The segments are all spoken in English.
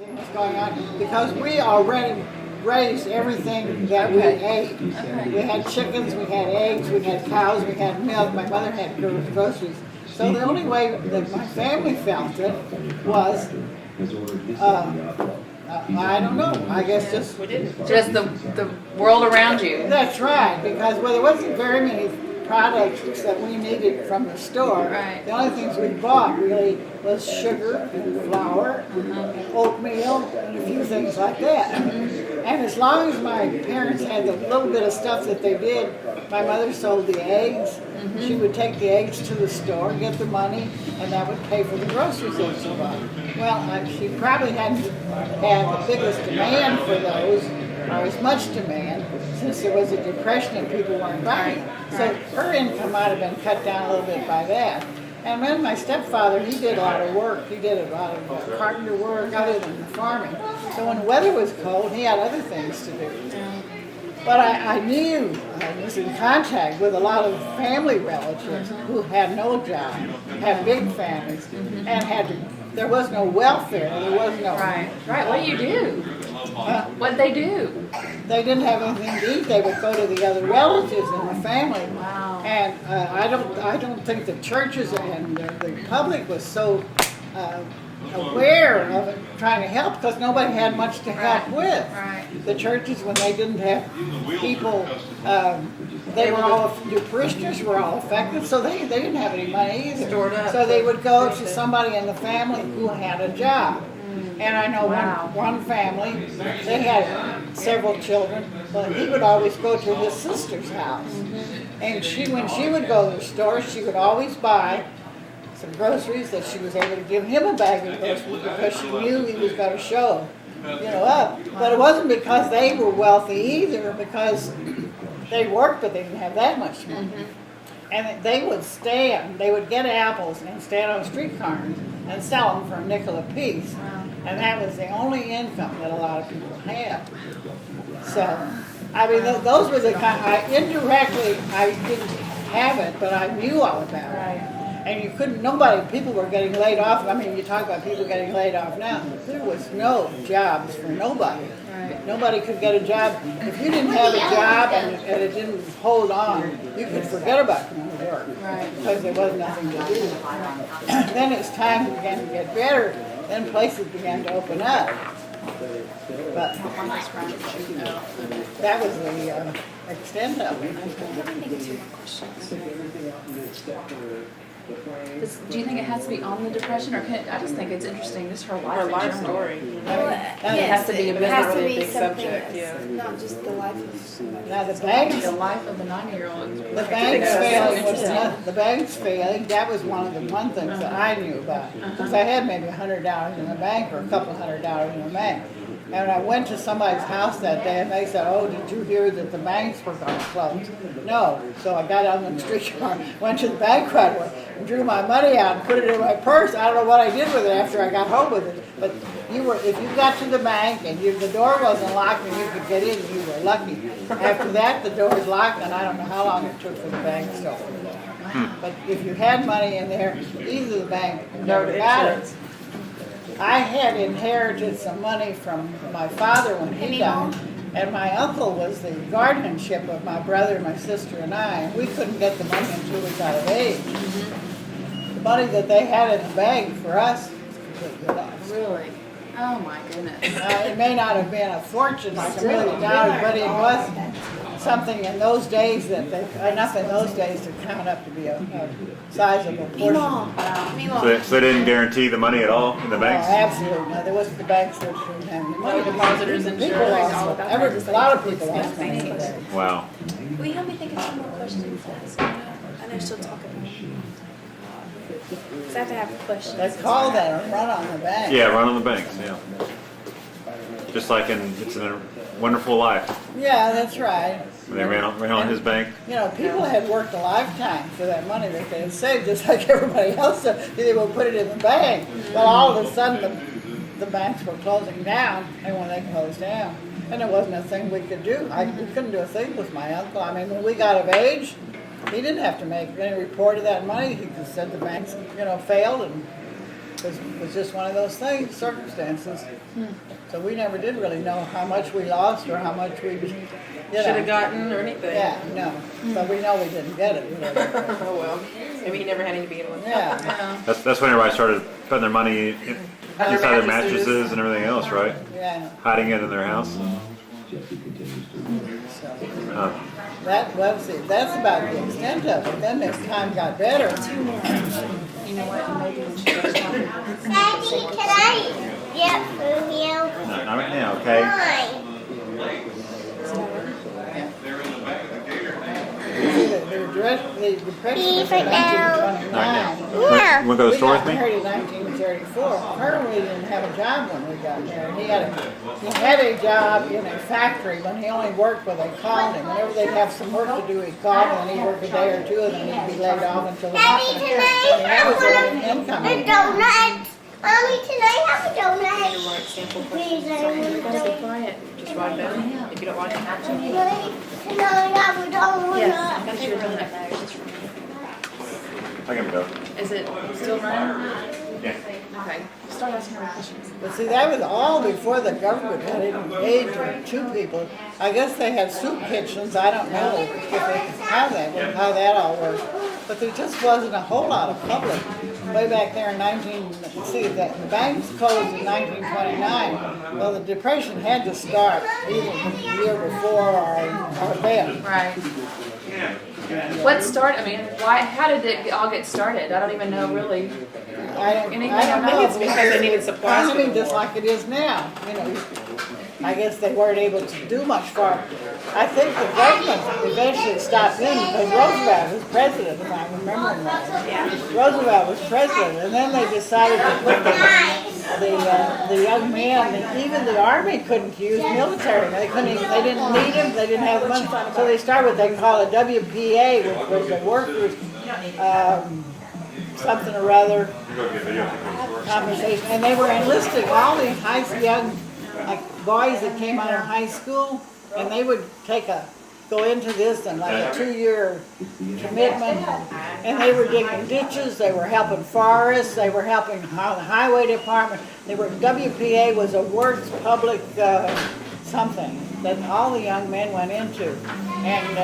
everything was going on because we already raised everything that we ate. We had chickens, we had eggs, we had cows, we had milk. My mother had groceries. So the only way that my family felt it was, I don't know, I guess just the world around you. That's right, because there wasn't very many products that we needed from the store. Right. The only things we bought really was sugar and flour and oatmeal and a few things like that. And as long as my parents had the little bit of stuff that they did, my mother sold the eggs. She would take the eggs to the store, get the money, and that would pay for the groceries that she bought. Well, she probably hadn't had the biggest demand for those, or as much demand, since there was a depression and people weren't buying. So her income might have been cut down a little bit by that. And then my stepfather, he did a lot of work. He did a lot of carpenter work other than the farming. So when the weather was cold, he had other things to do. But I knew, I was in contact with a lot of family relatives who had no job, had big families, and there was no welfare, there was no... Right. What do you do? What'd they do? They didn't have anything to eat. They would go to the other relatives in the family. Wow. And I don't think the churches and the public was so aware of it, trying to help, because nobody had much to help with. Right. The churches, when they didn't have people, the parishioners were all affected, so they didn't have any money either. Stored up. So they would go to somebody in the family who had a job. And I know one family, they had several children, but he would always go to his sister's house. And when she would go to the store, she would always buy some groceries that she was able to give him a bag of groceries because she knew he was going to show, up. But it wasn't because they were wealthy either, because they worked, but they didn't have that much money. And they would get apples and stand on street corners and sell them for a nickel a piece. And that was the only income that a lot of people had. So, I mean, those were the kind, indirectly, I didn't have it, but I knew all about it. And people were getting laid off. I mean, you talk about people getting laid off now. There was no jobs for nobody. Nobody could get a job. If you didn't have a job and it didn't hold on, you could forget about coming to work. Because there was nothing to do. Then as time began to get better, then places began to open up. But that was the extent of it. Do you think it has to be on the depression, or I just think it's interesting, just her life. Her life in general. story. It has to be a It has to really be big something subject. that's not just the life of somebody. Now the banks, The life of a 9-year-old. the banks failing was another, the banks failing, that was one thing that I knew about. Because I had maybe $100 in the bank or a couple $100 in the bank. And I went to somebody's house that day and they said, "Oh, did you hear that the banks were going to close?" No. So I got on the street car, went to the bank right away, and drew my money out and put it in my purse. I don't know what I did with it after I got home with it. But if you got to the bank and the door wasn't locked and you could get in, you were lucky. After that, the door was locked, and I don't know how long it took for the bank to open. But if you had money in there, either the bank never got it. I had inherited some money from my father when he died, and my uncle was the guardianship of my brother, my sister, and I, and we couldn't get the money until we got of age. The money that they had in the bank for us was completely lost. Really? Oh my goodness. It may not have been a fortune like $1 million, but it was something in those days enough in those days to count up to be a sizable portion. So they didn't guarantee the money at all in the banks? Oh, absolutely. No, there was the banks that didn't have any money. Depositors and People insurance. lost it. A lot of people lost money today. Wow. Will you help me think of some more questions to ask? I know she'll talk about it. Because I have to have questions. They call that a run on the bank. Yeah, run on the banks, yeah. Just like It's a Wonderful Life. Yeah, that's right. They ran on his bank. People had worked a lifetime for that money that they had saved, just like everybody else did. They would put it in the bank. Well, all of a sudden, the banks were closing down, and when they closed down, and there wasn't a thing we could do. We couldn't do a thing with my uncle. I mean, when we got of age, he didn't have to make any report of that money. He just said the banks, failed, and It was just one of those things, circumstances. So we never did really know how much we lost or how much we, Should have gotten or anything. Yeah, no. But we know we didn't get it. Oh well. Maybe he never had any to begin with. Yeah. Yeah. That's when everybody started putting their money inside their mattresses. mattresses and everything else, right? Yeah. Hiding it in their house. So Huh. that's about the extent of it. Then as time got better, You know what? Maybe when she first started. Daddy, can I get from you? No, not right now, okay? the depression was Leave in it now. 1929. Yeah. You want to go to the We store got with me? married in 1934. Apparently, he didn't have a job when we got married. He had a job in a factory when he only worked when they called him. Whenever they'd have some work to do, he'd call him and he'd work a day or two and then he'd be laid off until the Daddy, next can I day. That was the only have income. a he had. donut? Mommy, can I have a donut? Right, sample Please, questions. I want a Guys, be donut. quiet. Just write down if you don't like it. Can I have a donut? Yes, that's your donut bag. I can go. Is it still running? Yeah. Okay. Start asking her questions. But see, that was all before the government had engaged two people. I guess they had soup kitchens. I don't know if how that all worked. But there just wasn't a whole lot of public. Way back there in see that the banks closed in 1929. Well, the Depression had to start either the year before or then. Right. What started? I mean, why? How did it all get started? I don't even know really. I don't Anything? know. I think it's because they needed supplies for Economy the just war. like it is now. You know, I guess they weren't able to do much for it. I think the government eventually stopped in because Roosevelt was president, if I'm remembering right. Yeah. Roosevelt was president, and then they decided to put the young men, and even the army couldn't use military. They didn't need them. They didn't have money. So they started what they call a WPA, which was the workers, something or other compensation, and they were enlisting all these young boys that came out of high school, and they would go into this and like a 2-year commitment, and they were digging ditches, they were helping forests, they were helping the highway department. WPA was a works public something that all the young men went into, and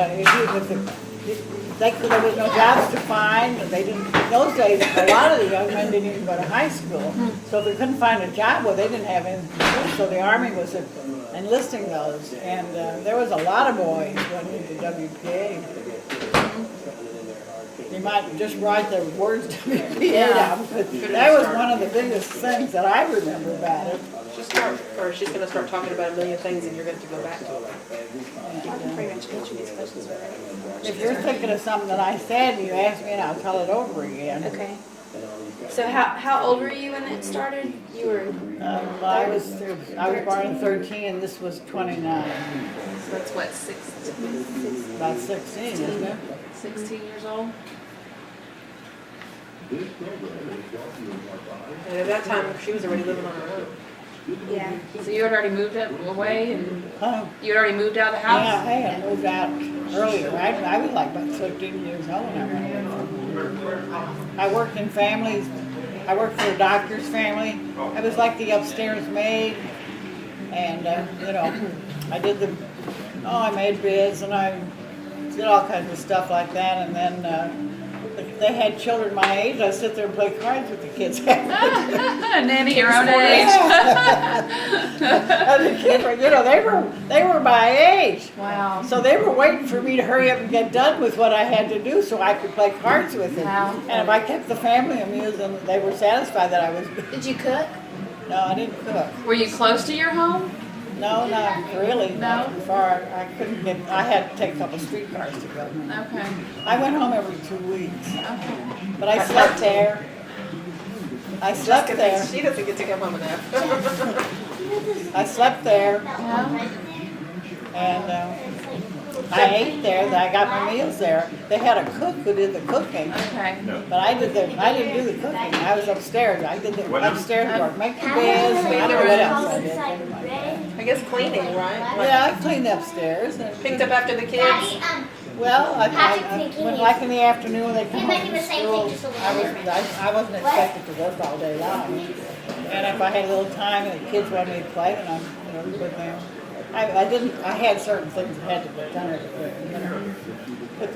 there was no jobs to find. They didn't. In those days, a lot of the young men didn't even go to high school. So if they couldn't find a job, well, they didn't have anything. So the army was enlisting those, and there was a lot of boys went into WPA. You might just write the words WPA down, but that was one of the biggest things that I remember about it. She's going to start talking about a million things and you're going to have to go back to it. I can pretty much answer these questions already. If you're thinking of something that I said, you ask me and I'll tell it over again. Okay. So how old were you when it started? You were I was born in 13 and this was 29. So that's what 16, About 16, isn't it? 16 years old. And at that time, she was already living on her own. yeah. So you had already moved away, and Huh? you had already moved out of the Yeah, house. I had moved out earlier. I was like about 13 years old when I went away from home. I worked in families. I worked for a doctor's family. I was like the upstairs maid. And, I made bids and I did all kinds of stuff like that. And then they had children my age. I'd sit there and play cards with the kids. Nanny your own age. And the kids were, they were my age. Wow. So they were waiting for me to hurry up and get done with what I had to do so I could play cards with them. Wow. And if I kept the family amused, and they were satisfied that I was. Did you cook? No, I didn't cook. Were you close to your home? No, not really. No? Not far. I couldn't get. I had to take a couple streetcars to go. Okay. I went home every 2 weeks, Okay. but I slept there. I slept there. She doesn't get to come home enough. I slept there, Yeah. and I ate there. I got my meals there. They had a cook who did the cooking. Okay. But I didn't do the cooking. I was upstairs. I did the upstairs work, make the beds, and I don't know what else I did. I guess cleaning, right? Like, Yeah, I cleaned upstairs. And picked up after the kids. Well, Patrick's thinking when, he's- like in the afternoon when they come You're home making from the same school, thing, just a little I wasn't expected to work all day long. And if I had a little time and the kids wanted me to play, then I with them. I had certain things that had to be done. But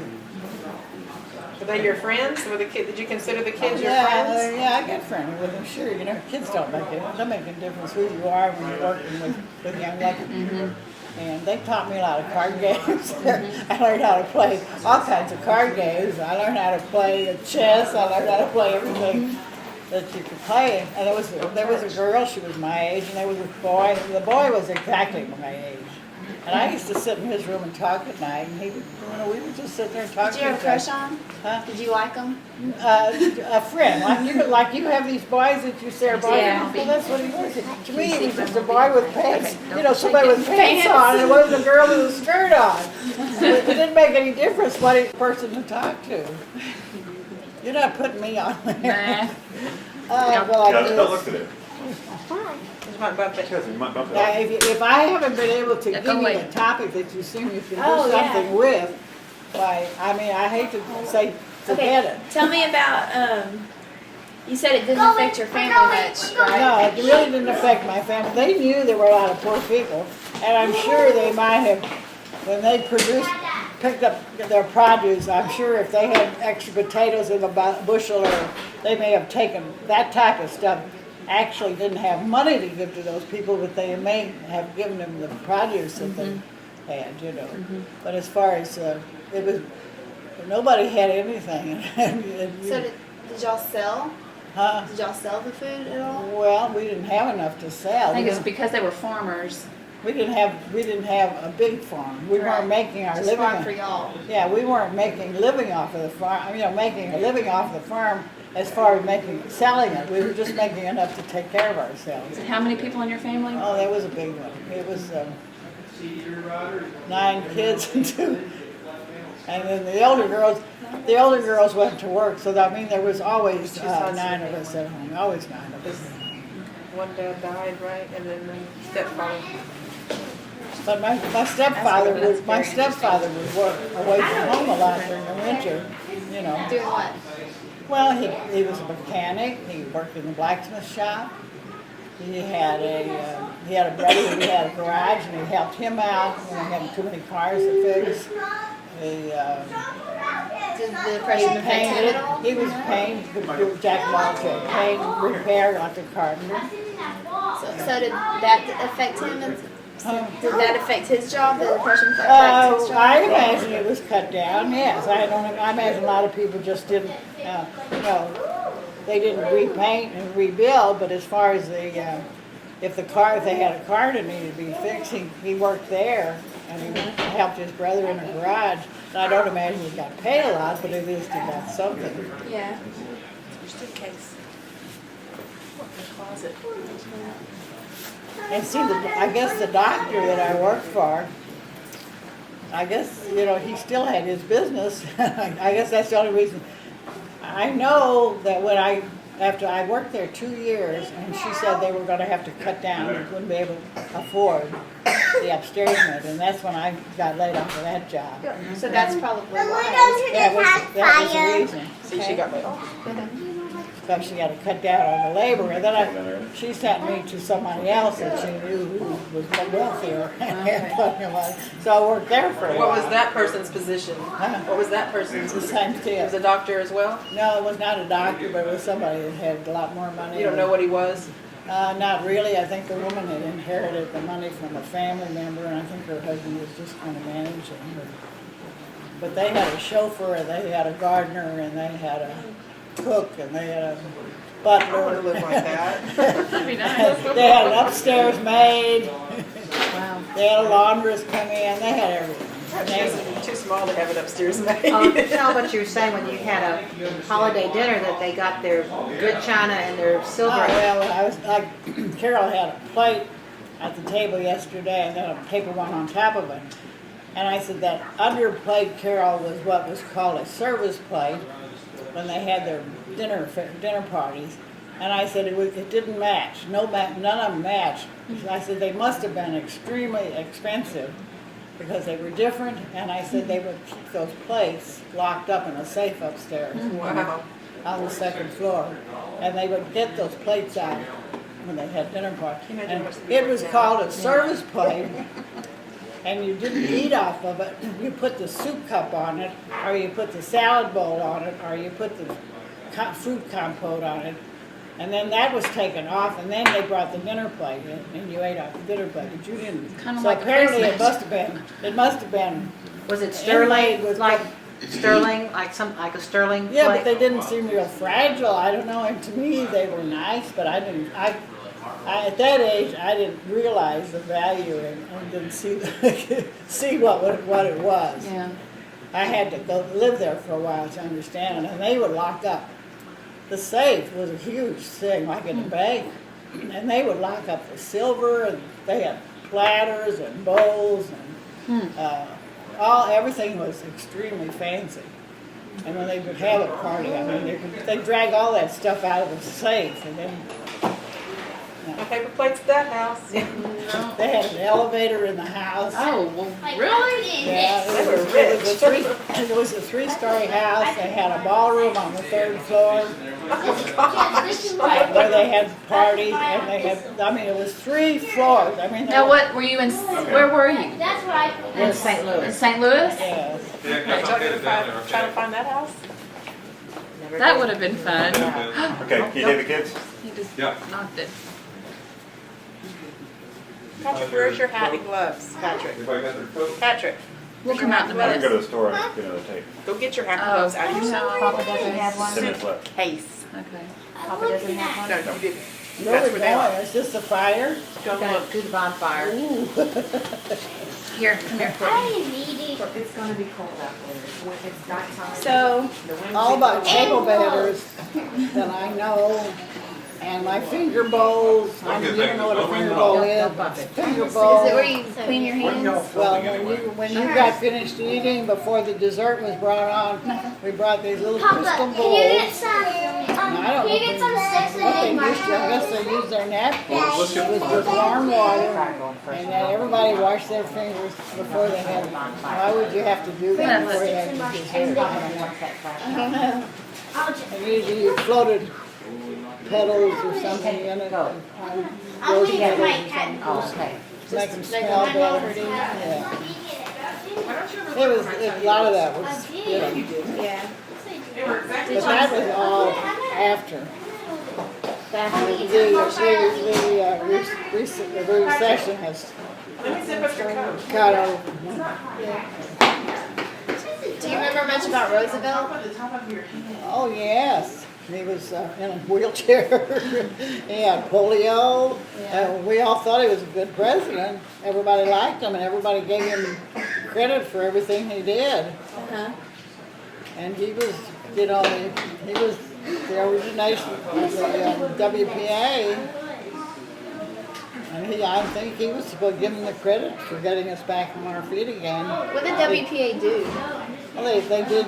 Were they your friends? Were the kid? Did you consider the kids your yeah, friends? yeah, I get friendly with them, sure. You know, kids don't make a difference who you are when you're working with young ladies. And they taught me a lot of card games. I learned how to play all kinds of card games. I learned how to play chess. I learned how to play everything that you could play. And there was a girl, she was my age, and there was a boy. And the boy was exactly my age. And I used to sit in his room and talk at night, and we would just sit there and talk. Did you have a crush on? Huh? Did you like them? A friend, like you have these boys that you say are boys. Yeah. Well, that's what he was. To me, he was just a boy with pants. You know, somebody with pants on, and it wasn't a girl with a skirt on. It didn't make any difference what person to talk to. You're not putting me on there. Nah. Well, Yeah, I I guess. looked at it. You might bump it. Yes, you might bump it Now, up. if I haven't been able to Yeah, give go you away. a topic that you assume you can do Oh, yeah. something with, why, I mean, I hate to say forget it. Tell me about, you said it didn't Go affect away. your family Go away. much, Go away. right? No, it really didn't affect my family. They knew there were a lot of poor people, and I'm sure they might have, when they picked up their produce, I'm sure if they had extra potatoes in the bushel, or they may have taken that type of stuff. Actually didn't have money to give to those people, but they may have given them the produce that they had, you know. But as far as, it was, nobody had anything. So did y'all sell? Huh? Did y'all sell the food at all? Well, we didn't have enough to sell. I think it's because they were farmers. We didn't have a big farm. We Right. weren't making our Just living. farm for y'all. Yeah, we weren't making a living off of the farm. You know, making a living off the farm as far as selling it. We were just making enough to take care of ourselves. And how many people in your family? Oh, that was a big one. It was 9 kids and 2. And then the older girls went to work. So that, I mean, there was always 9 of us at home. Always 9 of us. One dad died, right? And then the stepfather. But my stepfather would work away from home a lot during the winter, you know. Doing what? Well, he was a mechanic. He worked in the blacksmith shop. He had a brother who had a garage, and he helped him out when he had too many cars to fix. Did the He depression affect him painted. at all? He was painted. Jack of all trades. Paint, repair, like a carpenter. So did that affect him? Did that affect his job? The depression affect his job? I imagine it was cut down. Yes, I imagine a lot of people just didn't. They didn't repaint and rebuild. But as far as if they had a car that needed to be fixed, he worked there, and he helped his brother in a garage. And I don't imagine he got paid a lot, but at least he got something. Yeah. Just in case. The closet. And see, I guess the doctor that I worked for, I guess, he still had his business. I guess that's the only reason. I know that after I worked there 2 years, and she said they were going to have to cut down, they wouldn't be able to afford the upstairs unit, and that's when I got laid off of that job. So that's probably But we why. don't do That this was the fire. reason. See, she got laid off. Because she had to cut down on the labor, and then she sent me to somebody else that she knew who was wealthier. So I worked there for a What while. was that person's position? Huh? What was that person's The position? same He was a tip. doctor as well? No, it was not a doctor, but it was somebody that had a lot more money. You don't know what he was? Not really. I think the woman had inherited the money from a family member, and I think her husband was just kind of managing her. But they had a chauffeur, and they had a gardener, and they had a cook, and they had a I want to butler. live like that. That'd be nice. They had an upstairs maid. Wow. They had a laundress come in. They had everything. It's too small to have it upstairs made. No, but you were saying when you had a holiday dinner that they got their good china and their Oh, silver. well, I was like, Carol had a plate at the table yesterday and then a paper one on top of it. And I said that under plate, Carol, was what was called a service plate when they had their dinner parties. And I said it didn't match. None of them matched. I said they must have been extremely expensive because they were different, and I said they would keep those plates locked up in a safe upstairs Wow. on the second floor, and they would get those plates out when they had dinner party. Can you imagine And what's it was called a service plate, and you didn't eat off of it. You put the soup cup on it, or you put the salad bowl on it, or you put the fruit compote on it. And then that was taken off, and then they brought the dinner plate in, and you ate off the dinner plate, but you didn't. Kinda So like a apparently it Christmas. must have been, Was it sterling, Inlaid with like sterling, like a sterling yeah, but plate? they didn't seem real fragile. I don't know, and to me, they were nice, but I at that age, I didn't realize the value and didn't see, see what it was. Yeah. I had to go live there for a while to understand it, and they would lock up. The safe was a huge thing, like in a bank, and they would lock up the silver, and they had platters and bowls, and everything was extremely fancy. And when they would have a party, I mean, they'd drag all that stuff out of the safe, and then No paper plates at that house. they had an elevator in the house. Oh, well, Like, really? Yeah, They were it was a three-story house. They had a ballroom on the third floor where they had parties, and they had, I mean, it was 3 floors. I mean, Now, what were you in? Where were you? That's what I put. In St. In Louis. St. Louis? Yes. Did y'all get to try to find that house? Never That did. would have been fun. Okay, can you take the kids? He just Yeah. knocked it. Patrick, where's your hat and gloves? Patrick. Everybody got their coat? Patrick, We'll come out in a I can go minute. to the store and get another tape. go get your hat and Oh, gloves out of your suit. Papa doesn't have one? 10 minutes left. Case. Okay. Papa doesn't have No, one? you didn't. Where That's we where they are. going? Is this a fire? Go Gotta look. do the bonfire. Here, come here. I didn't need it. It's gonna be cold out there. When it's nighttime. So, The wind's All about blowing. table batters that I know, and my finger bowls. I mean, you don't know what a finger bowl is. but Finger bowl. is it where you clean your hands? Well, when you got finished eating, before the dessert was brought on, we brought these little crystal Papa, can you get bowls. some? I don't Can you get some sticks and What they then used to, I guess they used their napkins Let's get with warm water, and then everybody washed their fingers before they had. Why would you have to do that before you had the dessert? I don't know. And usually you floated petals or something in it. Go. I'll Rose leave it petals my or cat. something. Oh, okay. Make them smell better. Yeah. It was, a lot of that was, you know, Yeah. but that was all after. The recession has Let me zip up your coat. got over. Do you remember much about Roosevelt? Oh, yes. He was in a wheelchair. He had polio. We all thought he was a good president. Everybody liked him, and everybody gave him credit for everything he did. Uh-huh. And he was, you know, he was the origination of the WPA. And I think he was supposed to give him the credit for getting us back on our feet again. What did WPA do? Well, they did,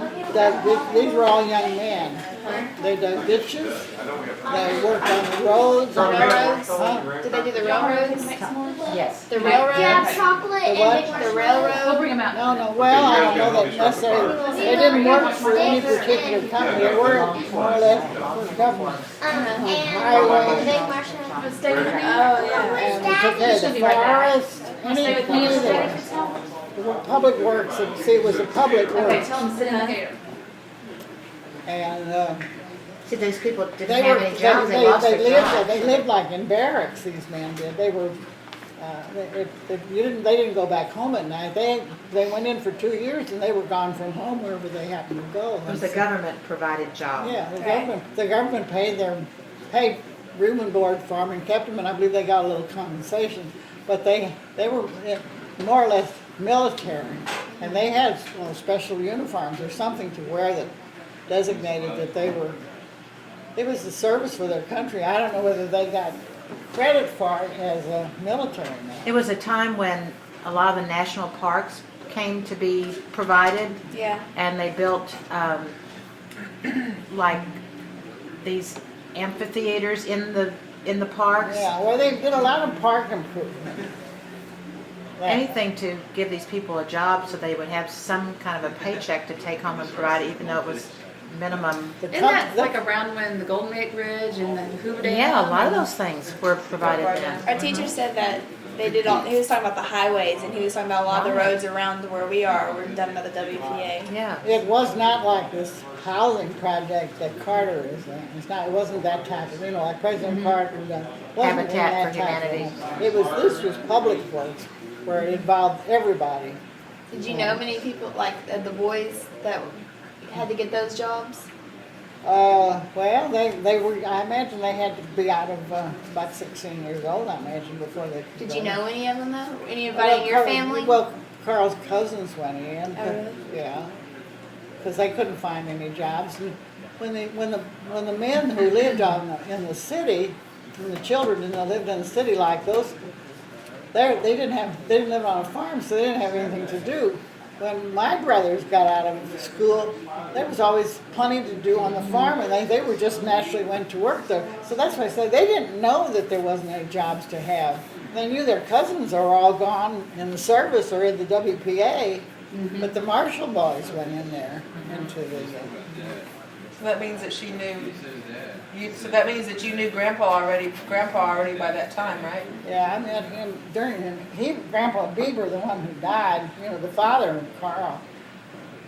these were all young men. They dug ditches, they worked on the roads. The railroads? Huh? Did they do the railroads? Yes. The railroads? Yeah, chocolate The and what? The We'll railroad? bring him out. No, well, I don't know that necessarily, they didn't work for any particular company, they worked more or less for government. and big marshmallow. Stay with me. Oh, yeah. And we took care of the forest, anything. The public works, and see, it was a public Okay, works. tell him to sit in the gator. And See, those people didn't they have were, any jobs, they lost they their lived, jobs. they lived like in barracks, these men did. They were, they didn't go back home at night. They went in for 2 years and they were gone from home wherever they happened to go. It was a government-provided job. Yeah, the government paid room and board for them and kept them, and I believe they got a little compensation. But they were more or less military, and they had special uniforms or something to wear that designated that they were. It was the service for their country. I don't know whether they got credit for it as a military man. It was a time when a lot of the national parks came to be provided, Yeah. and they built like these amphitheaters in the parks. Yeah, well, they did a lot of park improvement. anything to give these people a job so they would have some kind of a paycheck to take home and provide, even though it was minimum. The Isn't com- that the- like around when the Golden Gate Bridge and the Hoover Dam? Yeah, a lot of those things were provided then. Our teacher said that they did all. He was talking about the highways, and he was talking about a lot of the roads around where we are were done by the WPA. Yeah. It was not like this housing project that Carter is in. It wasn't that type of, like President Carter done. Wasn't in Habitat that for type of Humanity. thing. This was public works, where it involved everybody. Did you know many people like the boys that had to get those jobs? Well, they were, I imagine they had to be out of, about 16 years old, I imagine, before they could Did go. you know any of them though? Anybody in your family? Well, Carl's cousins went in. Oh, really? Yeah, because they couldn't find any jobs. And when the men who lived in the city, and the children that lived in the city like those, they didn't live on a farm, so they didn't have anything to do. When my brothers got out of school, there was always plenty to do on the farm, and they were just naturally went to work there. So that's why I said they didn't know that there wasn't any jobs to have. They knew their cousins are all gone in the service or in the WPA, but the Marshall boys went in there into the. So that means that she knew. So that means that you knew Grandpa already by that time, right? Yeah, I met him Grandpa Bieber, the one who died, the father of Carl.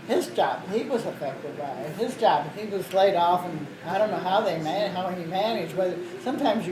His job, he was affected by it. His job, he was laid off, and I don't know how he managed. Whether sometimes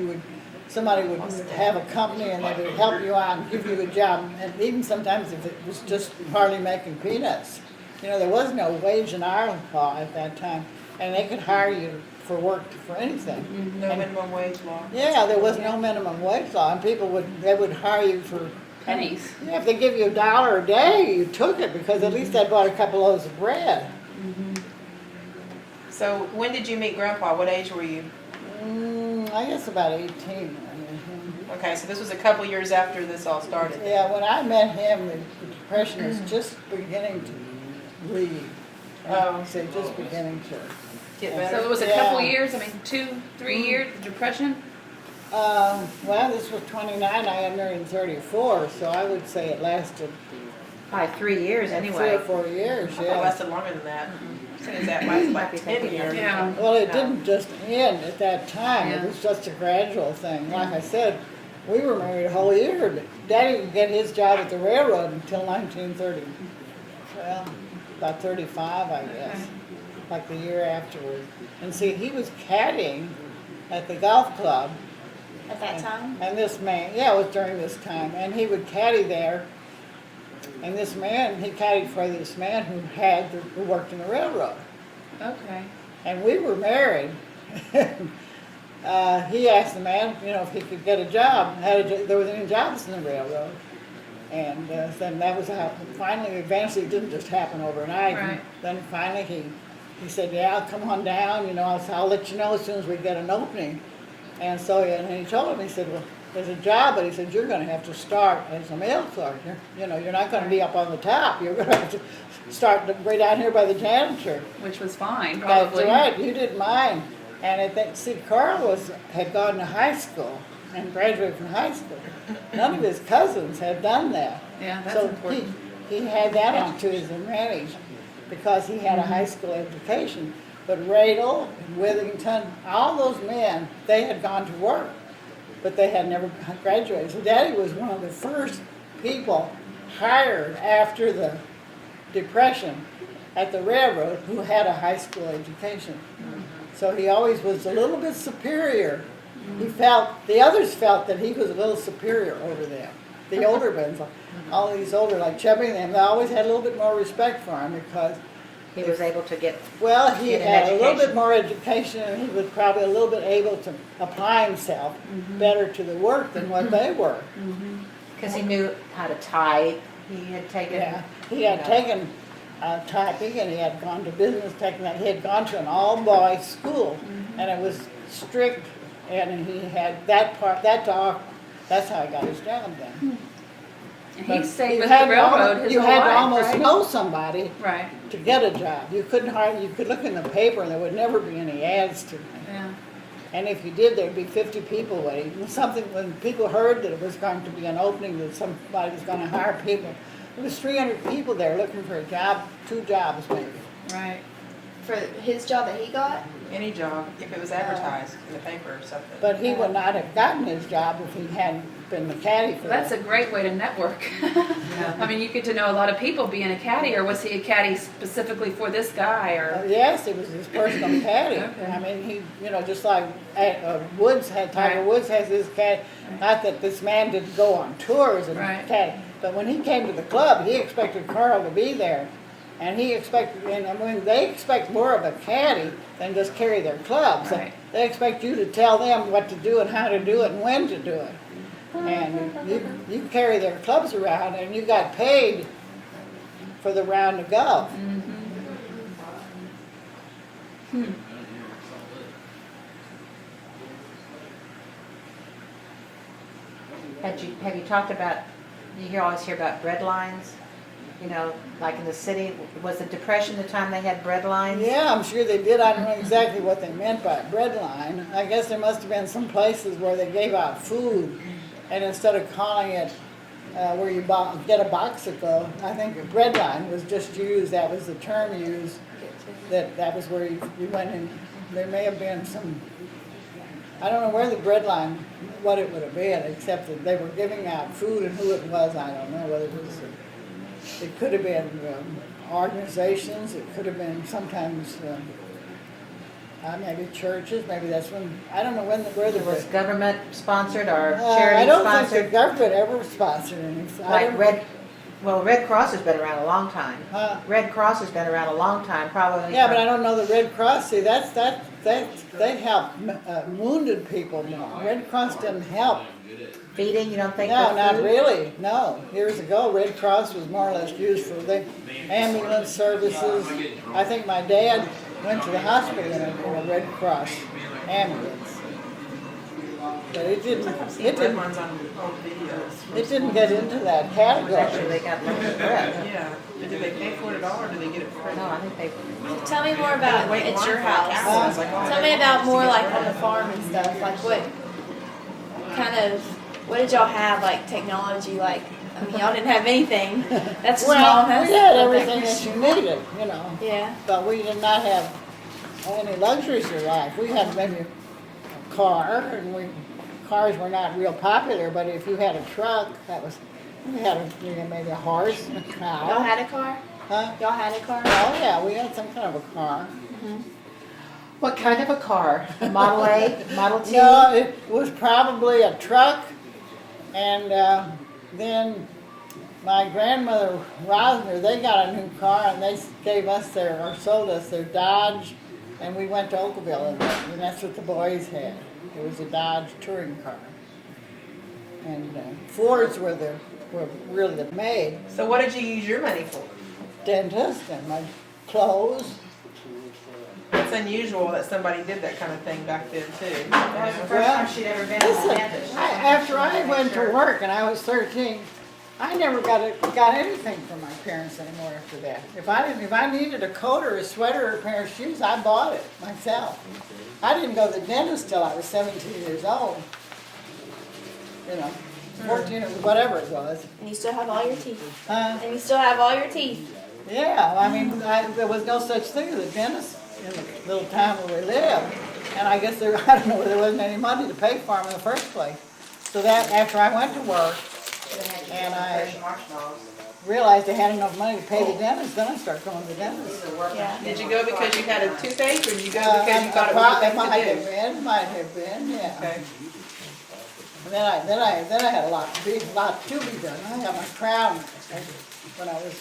somebody would have a company and they would help you out and give you a job, and even sometimes if it was just hardly making peanuts. There was no wage in our law at that time, and they could hire you for work for anything. No minimum wage law. Yeah, there was no minimum wage law, and people would hire you for Pennies. Yeah, if they give you $1 a day, you took it because at least they bought a couple loaves of bread. So when did you meet Grandpa? What age were you? I guess about 18. Okay, so this was a couple years after this all started. Yeah, when I met him, the depression was just beginning to leave. Oh. So just beginning to. Get better. So it was a Yeah. couple years, 2, 3 years, depression? Well, this was 29. I had married in 34, so I would say it lasted By 3 years 3 anyway. or 4 years. It Yeah. lasted longer than that. Since that lasted like 10 years. Yeah. Well, it didn't just end at that time. Yeah. It was just a gradual thing. Like I said, we were married a whole year. Daddy didn't get his job at the railroad until 1930. Well, about 35, I guess. Like the year afterward. And see, he was caddying at the golf club. At that time? And this man, yeah, it was during this time. And he would caddy there. And this man, he caddied for this man who worked in the railroad. Okay. And we were married. He asked the man, if he could get a job. There was any jobs in the railroad. And then that was how, eventually it didn't just happen overnight. Right. Then finally he said, yeah, come on down, I'll let you know as soon as we get an opening. And so and he told him, he said, well, there's a job, but he said, you're going to have to start as a mail clerk. You're not going to be up on the top. You're going to have to start right down here by the janitor. Which was fine, That's probably. right, you didn't mind. And Carl had gone to high school and graduated from high school. None of his cousins had done that. Yeah, that's So important. he had that on to his advantage because he had a high school education. But Radel and Withington, all those men, they had gone to work, but they had never graduated. So Daddy was one of the first people hired after the Depression at the railroad who had a high school education. So he always was a little bit superior. The others felt that he was a little superior over them. The older ones, all these older, like Chubby and them, they always had a little bit more respect for him because, He was able to get, well, he Get an had a little education. bit more education and he was probably a little bit able to apply himself better to the work than what they were. because he knew how to type. He had taken. Yeah, he had taken typing and he had gone to business technique. He had gone to an all-boys school and it was strict and he had that talk, that's how he got his job done. And But he stayed you with had the to railroad his You whole had to life, almost right? know somebody Right, to get a job. You could look in the paper and there would never be any ads to. yeah. And if you did, there'd be 50 people waiting. When people heard that it was going to be an opening, that somebody was going to hire people, there was 300 people there looking for a job, 2 jobs maybe. Right. For his job that he got? Any job, if it was advertised in the paper or something. But he would not have gotten his job if he hadn't been the caddy for That's that. a great way to network. I mean, you get to know a lot of people being a caddy, or was he a caddy specifically for this guy, or? Yes, it was his personal caddy. Okay. I mean, he, just like Tiger Right. Woods has his caddy. Not that this man didn't go on tours and Right. caddy, but when he came to the club, he expected Carl to be there. And he expected, and I mean, they expect more of a caddy than just carry their clubs. Right. They expect you to tell them what to do and how to do it and when to do it. And you carry their clubs around, and you got paid for the round of golf. Have you talked about, always hear about bread lines? Like in the city, was the Depression the time they had bread lines? Yeah, I'm sure they did. I don't know exactly what they meant by bread line. I guess there must have been some places where they gave out food, and instead of calling it where you get a boxicle, I think a bread line was just used. That was the term used. That was where you went in. There may have been some. I don't know where the bread line, what it would have been, except that they were giving out food, and who it was, I don't know. Whether it was. It could have been organizations. It could have been sometimes maybe churches. Maybe that's when, I don't know where the It was government sponsored or charity I don't sponsored? think the government ever sponsored anything. Like Red Cross has been around a long time. Huh? Red Cross has been around a long time, probably. Yeah, but I don't know the Red Cross. See, they help wounded people more. Red Cross didn't help. Feeding, you don't think? No, with not food? really. No. Years ago, Red Cross was more or less used for the ambulance services. I think my dad went to the hospital in a Red Cross ambulance. But it didn't Ones on old videos. it didn't get into that Actually, category. they got limited bread. Yeah. Did they pay for it at all, or did they get it free? No, I think they, Tell me more about Wait, it's your line for a cow. I was house. like, oh, Tell me about more like on the farm and stuff. Like what did y'all have, like technology? Like, I mean, y'all didn't have anything. That's a small Well, house. we had everything that you needed, Yeah. but we did not have any luxuries of life. We had maybe a car, and cars were not real popular. But if you had a truck, we had maybe a horse and a cow. Y'all had a car? Huh? Y'all had a car? Oh yeah, we had some kind of a car. what kind of a car? A Model A, Model T? No, it was probably a truck, and then my grandmother Rosner, they got a new car, and they gave us sold us their Dodge, and we went to Oakville, and that's what the boys had. It was a Dodge touring car, and Fords were really the made. So what did you use your money for? Dentist and my clothes. It's unusual that somebody did that kind of thing back then too. That was the first time she'd ever been to the Listen, dentist. after I went to work and I was 13, I never got anything from my parents anymore after that. If I needed a coat or a sweater or a pair of shoes, I bought it myself. I didn't go to the dentist till I was 17 years old. 14 or whatever it was. And you still have all your teeth. Uh, And you still have all your teeth. Yeah, I mean, there was no such thing as a dentist in the little town where we lived. And I guess there wasn't any money to pay for them in the first place. So that after I went to work and I realized I had enough money to pay the dentist, then I started going to the dentist. Yeah. Did you go because you had a toothache, or did you go because you thought it was It the might thing to do? might have been, yeah. Okay. And then I had a lot to be done. I had my crown when I was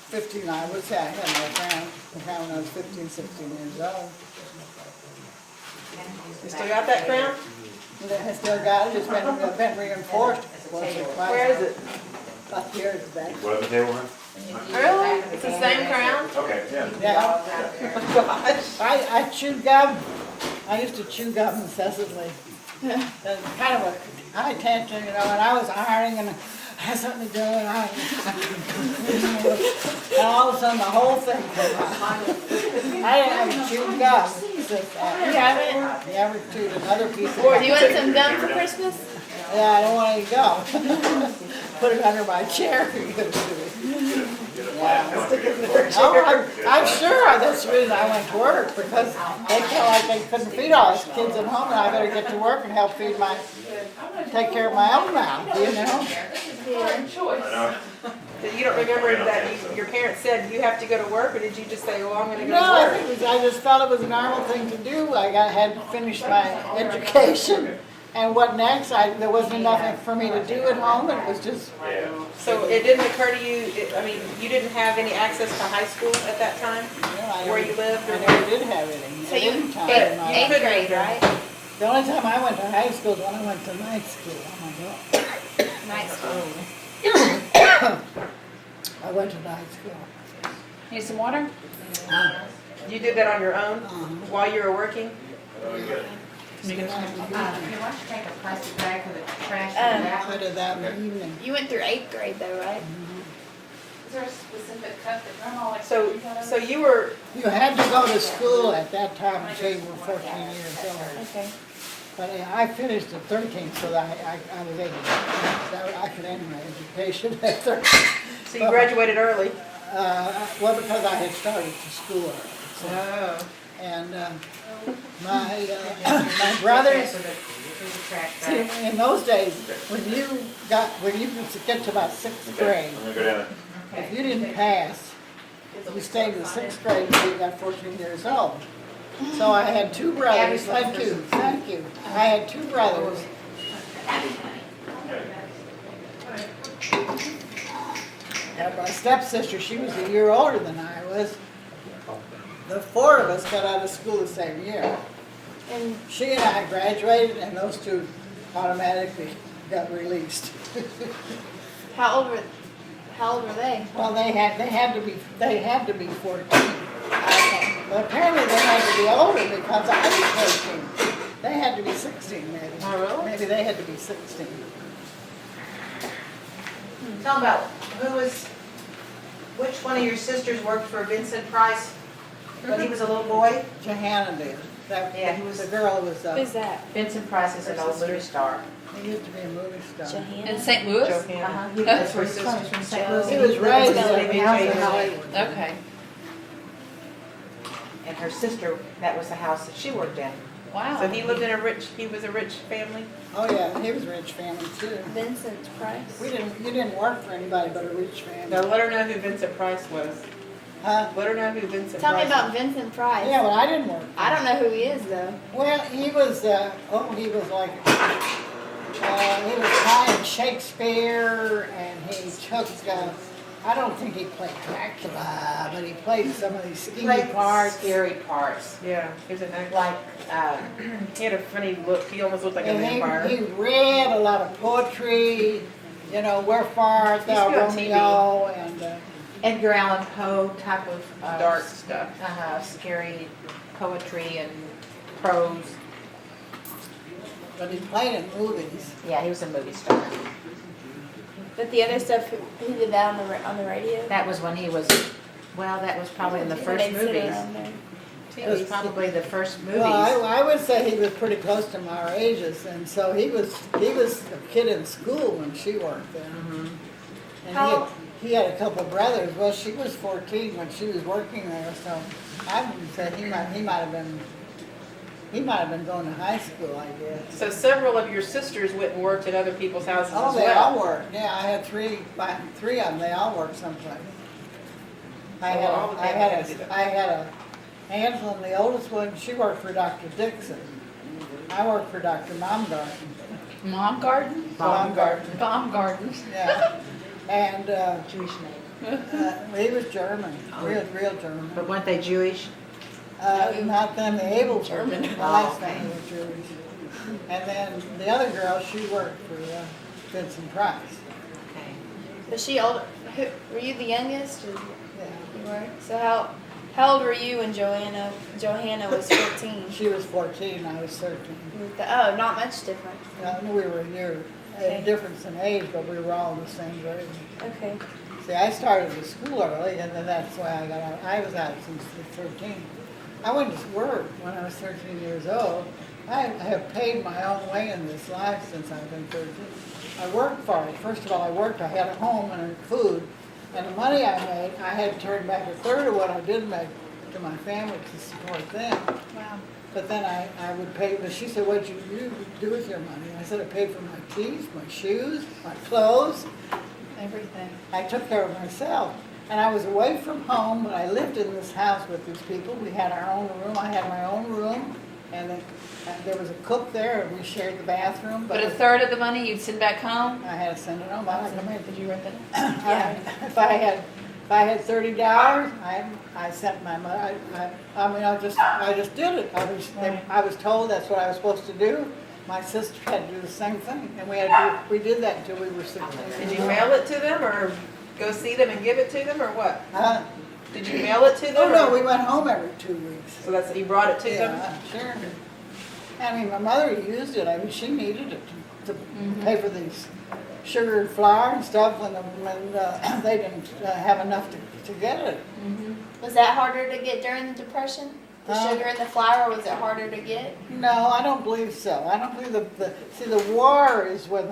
15. I had my crown when I was 15, 16 years old. You still got that crown? I still got it. It's been reinforced once or twice. Where is it? Up here at the back. What other table we're on? Really? It's the same crown? Okay, yeah. Yeah. Oh my gosh. I chewed gum. I used to chew gum incessantly. That's kind of high attention, you know, and I was ironing and I had something to do and and all of a sudden the whole thing came out. I didn't have a chewed gum. It's just, You have it? never chewed another piece of Do gum. you want some gum for Christmas? Yeah, I don't want any gum. Put it under my chair if you're gonna do it. Oh, I'm sure that's the reason I went to work, because they felt like they couldn't feed all these kids at home, and I better get to work and help take care of my own now, you know? So you don't remember that your parents said you have to go to work, or did you just say, well, I'm gonna go No, to I work? think I just felt it was a normal thing to do. Had finished my education, and what next? There wasn't nothing for me to do at home, and it was just, So it didn't occur to you, you didn't have any access to high school at that time, you know, where you lived? I Or never did have any. So you, Any time in my life. 8th grade, right? The only time I went to high school is when I went to night school. Oh my God. Night school. I went to night school. Need some water? You did that on your own while you were working? Here, why don't you take a plastic bag for the trash Um, in the I bathroom? did that in the evening. You went through 8th grade though, right? Is there a specific cup that Grandma likes to So drink out of? so you were, You had to go to school at that time until you were 14 years old. Okay. But I finished at 13, so that I was 18. So I could end my education at 13. so you graduated early? Well, because I had started to school early. So, Oh. and my brothers, Here's the trash see, bag. in those days, when you could get to about 6th grade, I'm gonna go down. if you didn't pass, you stayed in the 6th grade until you got 14 years old. So I had two brothers, thank you. I had two brothers. And my stepsister, she was a year older than I was. The four of us got out of school the same year. And She and I graduated, and those two automatically got released. how old were they? Well, they had to be 14. Okay. But apparently they had to be older because I was 14. They had to be 16 maybe. Oh, really? Maybe they had to be 16. Tell them about which one of your sisters worked for Vincent Price when he was a little boy? Johanna did. Yeah, he was- The girl was, Who's that? Vincent Price is an old movie star. he used to be a movie star. In Johanna? St. Louis? Johanna. That's where he's from, he's from St. Louis. He was raised Spelled in it Hollywood. Okay. And her sister, that was the house that she worked in. Wow. So he was a rich family? Oh yeah, he was a rich family too. Vincent Price? You didn't work for anybody but a rich Now family. let her know who Vincent Price was. Huh? Let her know who Vincent Tell Price me about Vincent Price. Yeah, well, I didn't work. I don't know who he is though. Well, he was like, he was playing Shakespeare, and he took, I don't think he played Dracula, but he played some of these skinny Played parts. Scary parts. Yeah, he was an actor. Like, He had a funny look. He almost looked like a And vampire. he read a lot of poetry, you know, Wherefore Art Thou He's got TV. Romeo, and, Edgar Allan Poe type of. Dark stuff. Scary poetry and prose. but he played in movies. Yeah, he was a movie star. But the other stuff, he did that on the radio? That was when he was, well, that was probably in the When first they'd sit movies. around there. It was probably the first movies. Well, I would say he was pretty close to our ages, and so he was a kid in school when she worked there. And How- he had a couple brothers. Well, she was 14 when she was working there, so I would say he might have been going to high school, I guess. So several of your sisters went and worked at other people's houses Oh, as they well. all worked. Yeah, I had three of them. They all worked someplace. I had a Angela, the oldest one. She worked for Dr. Dixon. I worked for Dr. Baumgarten. Mom garden? Baumgarten. Bomb garden. Yeah, and Jewish name. he was German, real German. But weren't they Jewish? Not them, the able German. The last okay. name was Jewish. And then the other girl, she worked for Vincent Price. Okay. Was she older? Were you the youngest? Or Yeah. you were? So how How old were you when Johanna was 14? She was 14, I was 13. Oh, not much different. We were a year Okay. difference in age, but we were all the same grade. Okay. See, I started the school early, and then that's why I got out. I was out since 13. I went to work when I was 13 years old. I have paid my own way in this life since I've been 13. I worked for it. First of all, I had a home and food, and the money I made, I had to turn back a third of what I did make to my family to support them. Wow. But then I would pay, but she said, what'd you do with your money? I said, I paid for my teeth, my shoes, my clothes. Everything. I took care of myself. And I was away from home, but I lived in this house with these people. We had our own room. I had my own room, and there was a cook there, and we shared the bathroom. But a third of the money you'd send back home? I had to send it home. I Did you write that? Yeah. If I had $30, I sent my money. I just did it. I was told that's what I was supposed to do. My sister had to do the same thing, and we did that until we were 16. Did you mail it to them or go see them and give it to them or what? Huh? Did you mail it to them? Oh no, or- we went home every 2 weeks. So that's, you brought it to them? Yeah, sure. I mean, my mother used it. I mean, she needed it to pay for these sugar and flour and stuff when they didn't have enough to get it. Was that harder to get during the Depression? The sugar and the flour, was it harder to get? No, I don't believe so. I don't believe the war is when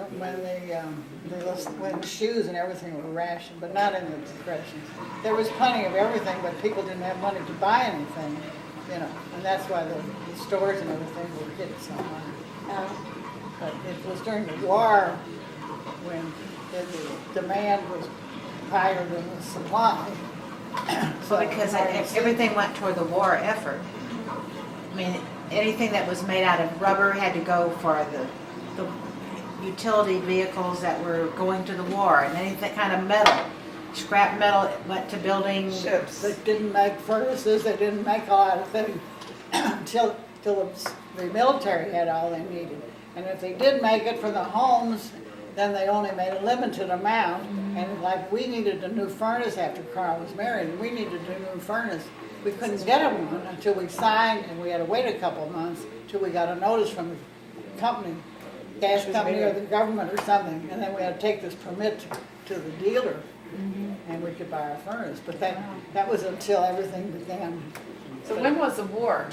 the shoes and everything were rationed, but not in the Depression. There was plenty of everything, but people didn't have money to buy anything, and that's why the stores and everything were hit so hard. But it was during the war when the demand was higher than the supply. So Because everything went toward the war effort. I mean, anything that was made out of rubber had to go for the utility vehicles that were going to the war, and anything kind of metal, scrap metal went to building Ships. They didn't make furnaces, they didn't make a lot of things until the military had all they needed. And if they did make it for the homes, then they only made a limited amount. And like we needed a new furnace after Carl was married, and we needed a new furnace. We couldn't get one until we signed, and we had to wait a couple of months till we got a notice from the company, gas company or the government or something. And then we had to take this permit to the dealer, and we could buy our furnace. But that was until everything began. So when was the war?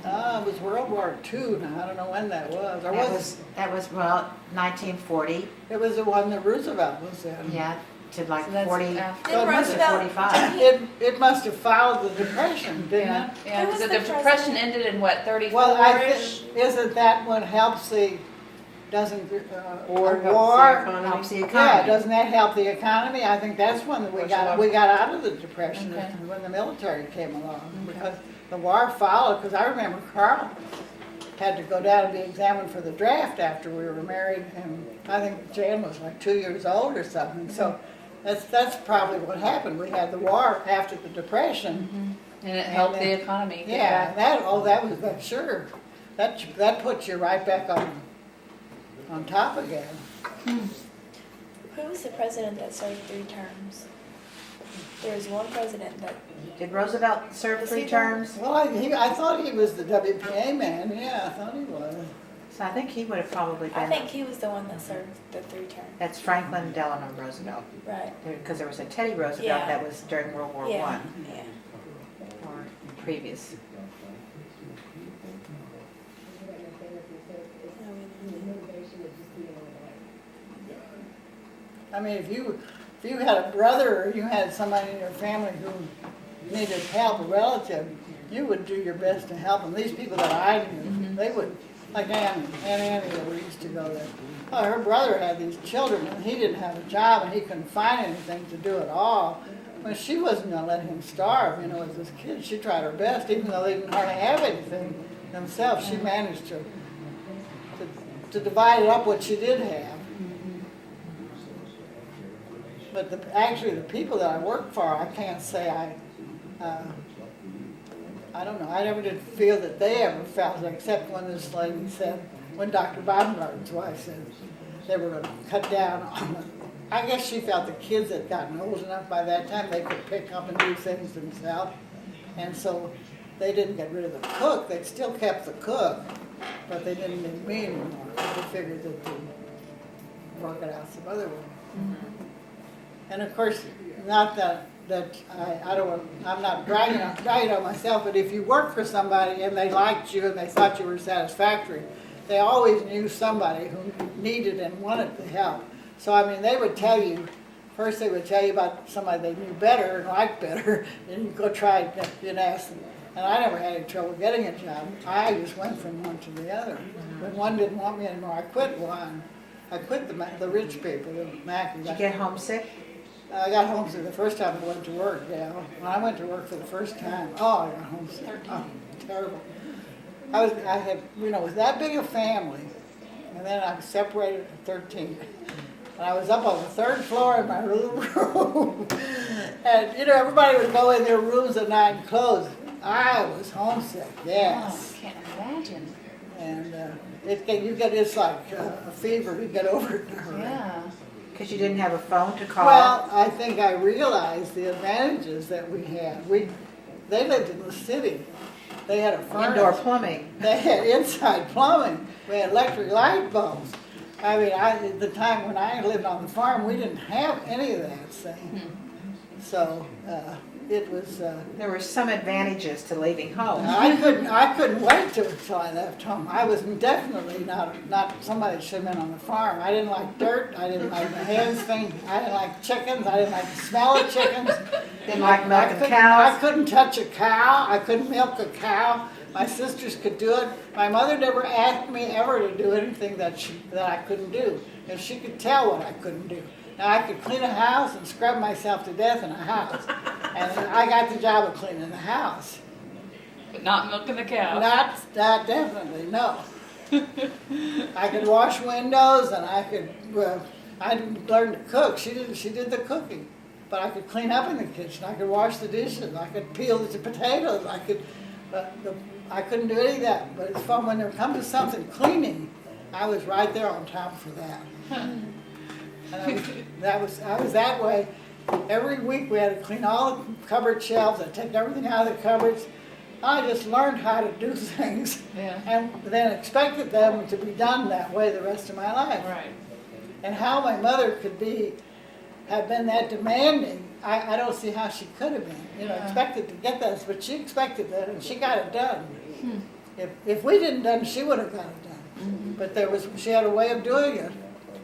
It was World War II. Now I don't know when that was. Or that was 1940, it was the one that Roosevelt was in. yeah, to like So that's 40, after. So it must have- 45. It must have followed the Depression, didn't it? Yeah, Who was because the the Depression ended in what, 34-ish? Well, isn't that what helps doesn't War a helps the war? economy. Helps the Yeah, economy. doesn't that help the economy? I think that's when we got out of the Depression, Okay. when the military came along. Because the war followed, because I remember Carl had to go down and be examined for the draft after we were married, and I think Jan was like 2 years old or something. So that's probably what happened. We had the war after the Depression. And it helped And the then- economy. get Yeah, back. that was sure. That puts you right back on top again. Who was the president that served 3 terms? There was one president that. Did Roosevelt serve Was 3 he the- terms? Well, I thought he was the WPA man. Yeah, I thought he was. So I think he would have probably I been. think he was the one that served the 3 terms. That's Franklin Delano Roosevelt. Right. Because there was a Teddy Roosevelt Yeah. that was during World War Yeah. I Yeah. or previous. I mean, if you had a brother or you had somebody in your family who needed help, a relative, you would do your best to help them. These people that I knew, they would, like Aunt Annie that we used to go there. Oh, her brother had these children and he didn't have a job and he couldn't find anything to do at all. Well, she wasn't going to let him starve, as his kid. She tried her best, even though they didn't hardly have anything themselves. She managed to divide it up what she did have. But actually, the people that I work for, I can't say I don't know. I never did feel that they ever felt it, except when this lady said, when Dr. Baumgarten's wife said they were going to cut down on I guess she felt the kids had gotten old enough by that time they could pick up and do things themselves. And so they didn't get rid of the cook, they still kept the cook, but they didn't need me anymore. They figured that they'd work it out some other way. And of course, not that I don't want, I'm not bragging on myself, but if you work for somebody and they liked you and they thought you were satisfactory, they always knew somebody who needed and wanted the help. So I mean, they would tell you, first they would tell you about somebody they knew better and liked better, and you go try and ask them. And I never had any trouble getting a job. I just went from one to the other. When one didn't want me anymore, I quit one. I quit the rich people, the Mackies. Did you get homesick? I got homesick the first time I went to work, yeah. When I went to work for the first time, oh, I got homesick. Oh, terrible. I had, was that big a family, and then I was separated at 13. And I was up on the third floor in my little room. And, everybody would go in their rooms at night and close. I was homesick, yes. Oh, can't imagine. And it's like a fever, you get over it in a hurry. Yeah. Because you didn't have a phone to call? Well, I think I realized the advantages that we had. They lived in the city. They had a furnace. Indoor plumbing. They had inside plumbing. We had electric light bulbs. I mean, at the time when I lived on the farm, we didn't have any of that thing. So it was. There were some advantages to leaving home. I couldn't wait till I left home. I was definitely not somebody that should have been on the farm. I didn't like dirt. I didn't like my hands thing. I didn't like chickens. I didn't like the smell of chickens. Didn't like milking I cows. couldn't touch a cow. I couldn't milk a cow. My sisters could do it. My mother never asked me ever to do anything that I couldn't do, and she could tell what I couldn't do. Now I could clean a house and scrub myself to death in a house, and I got the job of cleaning the house. But not milking the cow. Not definitely, no. I could wash windows, and I didn't learn to cook. She did the cooking, but I could clean up in the kitchen. I could wash the dishes. I could peel the potatoes. I couldn't do any of that. But it's fun when it comes to something cleaning. I was right there on top for that. And I was that way. Every week we had to clean all the cupboard shelves. I'd take everything out of the cupboards. I just learned how to do things, Yeah. and then expected them to be done that way the rest of my life. Right. And how my mother could have been that demanding, I don't see how she could have been. Expected to get that, but she expected that, and she got it done. If we didn't done, she would have got it done. But she had a way of doing it.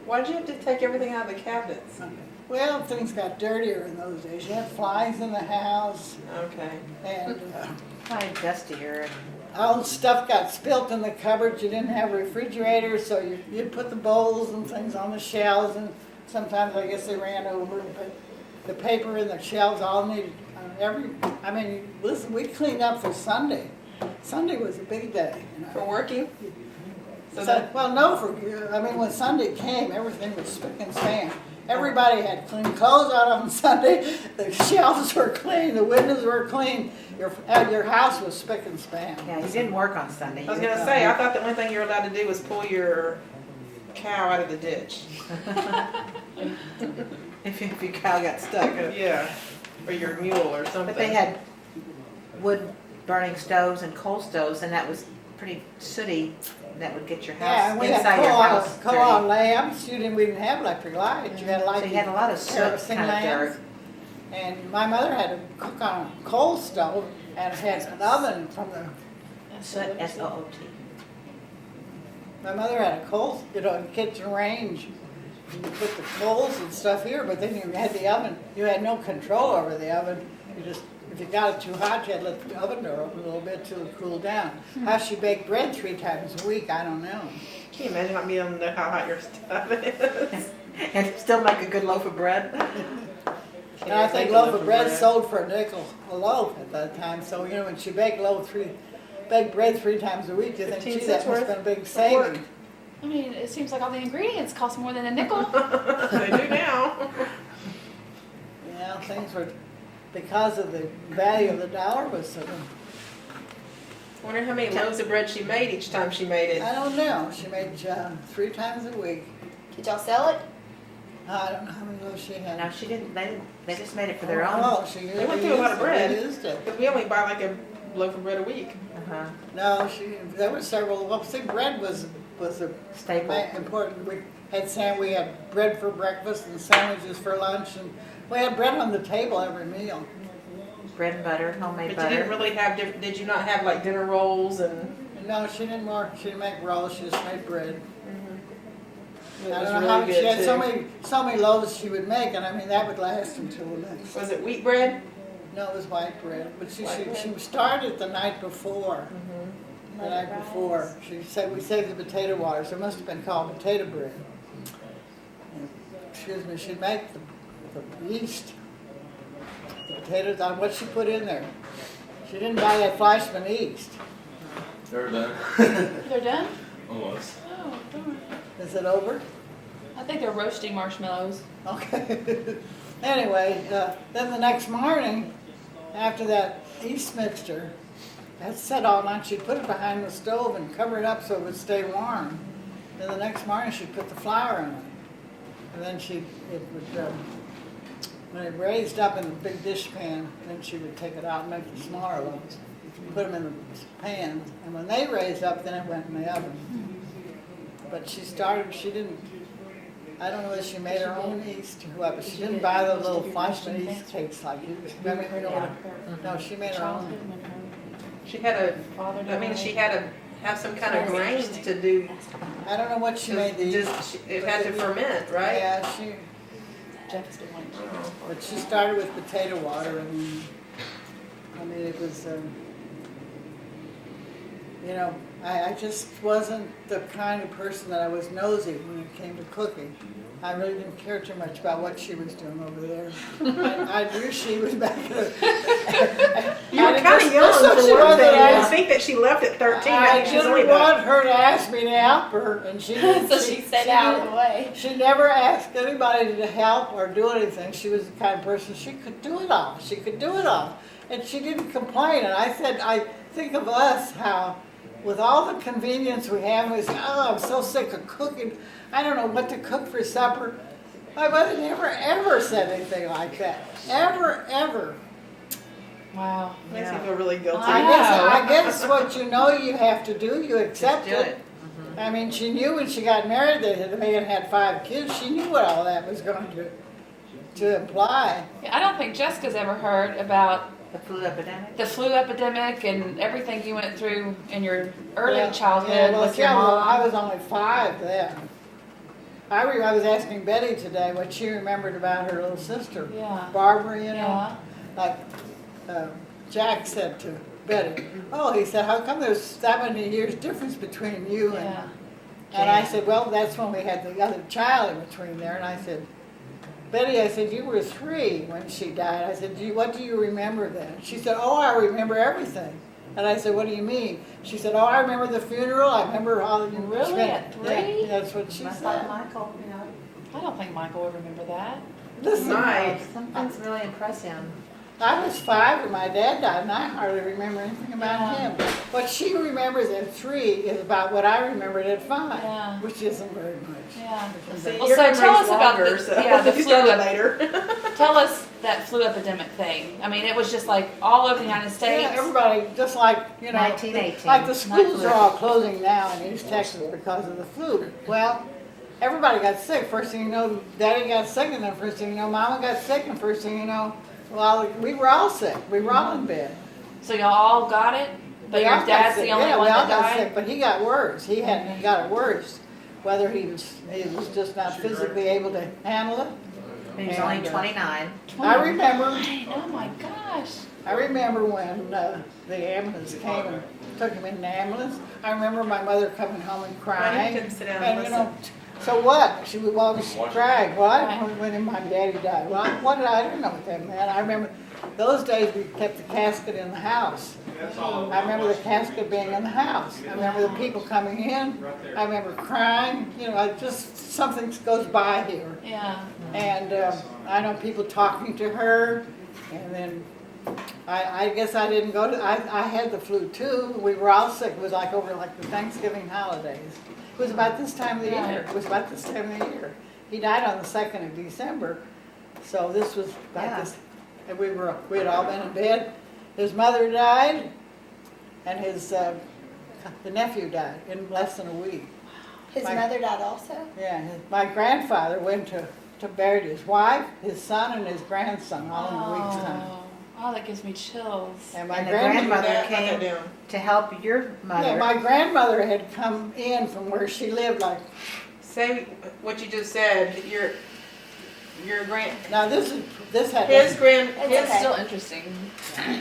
Why did you have to take everything out of the cabinets? Well, things got dirtier in those days. You had flies in the house, Okay. and Probably dustier. all the stuff got spilt in the cupboards. You didn't have refrigerators, so you'd put the bowls and things on the shelves, and sometimes I guess they ran over, but the paper in the shelves all needed, listen, we cleaned up for Sunday. Sunday was a big day. For working? When Sunday came, everything was spick and span. Everybody had clean clothes out on Sunday. The shelves were clean. The windows were clean. Your house was spick and span. Yeah, you didn't work on Sunday. I was gonna say, I thought the only thing you were allowed to do was pull your cow out of the ditch. If your cow got stuck. Yeah. Or your mule or something. But they had wood burning stoves and coal stoves, and that was pretty sooty. That would get your Yeah, house and we had inside your house coal-on lamps. We didn't have electric lights. You had dirty. So you had a lot of soot kerosene kind of lamps. dirt. And my mother had to cook on a coal stove and had an oven from the. Soot, S-O-O-T. My mother had a coal, kitchen range. You put the coals and stuff here, but then you had the oven. You had no control over the oven. If you got it too hot, you had to let the oven door open a little bit till it cooled down. How she baked bread 3 times a week, I don't know. Can you imagine not being able to know how hot your stuff is? And still make a good loaf of bread. And I think loaf of bread sold for a nickel a loaf at that time. So, when she baked bread 3 times a week, you think, 15 gee, that cents must have worth been a big of saving. work. I mean, it seems like all the ingredients cost more than a nickel. They do now. Yeah, things were, because of the value of the dollar was so. Wonder how many loaves of bread she made each time she made it. I don't know. She made 3 times a week. Did y'all sell it? I don't know how many loaves she had. No, she didn't, they just made it for their own. Oh, she They went through a lot of bread. used it. Because we only buy like a loaf of bread a week. Uh-huh. No, there were several, well, see, bread was a Staple. important. We had bread for breakfast and sandwiches for lunch, and we had bread on the table every meal. Bread and butter, homemade But butter. you didn't really have, did you not have like dinner rolls and? No, she didn't make rolls, she just made bread. It I was don't know how really she good had too. so many loaves she would make, and I mean, that would last until the next. Was it wheat bread? No, it was white bread, but she White started the night before. The night before, she said we saved the potato water, so it must have been called potato bread. And, excuse me, she'd make the yeast, the potatoes, on what she put in there. She didn't buy that Fleischmann yeast. They're done. They're done? Almost. Oh, darn. Is it over? I think they're roasting marshmallows. Okay. Anyway, then the next morning, after that yeast mixture had set all night, she'd put it behind the stove and cover it up so it would stay warm. Then the next morning, she'd put the flour in it. And then when it raised up in the big dish pan, then she would take it out and make the smaller ones. Put them in the pan, and when they raised up, then it went in the oven. But I don't know if she made her own yeast or what, but she didn't buy those little Fleischmann yeast cakes like you. Remember, no, she made her own. She had she had to have some kind of grains to do. I don't know what she made these. It had to ferment, right? Yeah, Jeff's the one. but she started with potato water, and I mean, it was, I just wasn't the kind of person that I was nosy when it came to cooking. I really didn't care too much about what she was doing over there. I knew she was back there. You were kind of young That's what she for one wasn't thing. I asking. think that she left at 13. I She was only didn't about. want her to ask me to help her, and she didn't. So she stayed out of the way. She never asked anybody to help or do anything. She was the kind of person, she could do it all. She could do it all. And she didn't complain. And I said, I think of us, how with all the convenience we have, we say, oh, I'm so sick of cooking. I don't know what to cook for supper. My mother never, ever said anything like that. Ever, ever. Wow. Makes me feel really guilty. I guess what you know you have to do, you accept Just do it. it. I mean, she knew when she got married that the man had 5 kids. She knew what all that was going to imply. I don't think Jessica's ever heard about The flu epidemic. the flu epidemic and everything you went through in your early Yeah, childhood well, with your well, I mom. was only 5 then. I was asking Betty today what she remembered about her little sister, Yeah. Barbara, Yeah. like Jack said to Betty. Oh, he said, how come there's that many years difference between you and... Yeah. And I said, well, that's when we had the other child in between there. And I said, Betty, I said, you were 3 when she died. I said, what do you remember then? She said, oh, I remember everything. And I said, what do you mean? She said, oh, I remember the funeral. I remember how you Really? spent-" At 3? Yeah, that's what she Much like said. Michael, I don't think Michael would remember that. Listen, Might. some things really impress him. I was 5 when my dad died, and I hardly remember anything about Yeah. him. What she remembers at 3 is about what I remembered at 5, Yeah. which isn't very much. Yeah. See, Well, your so memory's tell us about longer, the- so yeah, the you flu started ep- later. Tell us that flu epidemic thing. I mean, it was just like all over the United States. Yeah, everybody, just like, 1918. like the schools Not are all closing now in East Texas because of the flu. Well, everybody got sick. First thing you know, Daddy got sick, and then first thing you know, Mama got sick, and first thing you know, well, we were all sick. We were all in bed. So y'all all got it, but We your all got dad's sick. the only Yeah, one we all that got died. sick, but he got worse. He got it worse. Whether he was just not physically able to handle it. He was And, only 29. I remember. Oh my gosh. I remember when the ambulance came and took him in the ambulance. I remember my mother coming home and crying. couldn't sit down and you know, so what? She was always crying. Well, I remember when my daddy died. Well, what did I don't know what that meant. I remember those days we kept the casket in the house. I remember the casket being in the house. I remember the people coming in. I remember crying. You know, something goes by here. Yeah. And I know people talking to her, and then I guess I didn't go to, I had the flu too. We were all sick. It was over the Thanksgiving holidays. It was about this time of the year. It was about this time of the year. he died on the 2nd of December. So this was like Yeah. this, and we had all been in bed. His mother died, and the nephew died in less than a week. His My- mother died also? Yeah, my grandfather went to bury his wife, his son, and his grandson all in a week's time. Oh, that gives me chills. And my And the grandmother, grandmother Write that came down. to help your yeah, mother. my grandmother had come in from where she lived. Like Say what you just said, your now, this had his grand, It's his, okay. Still interesting.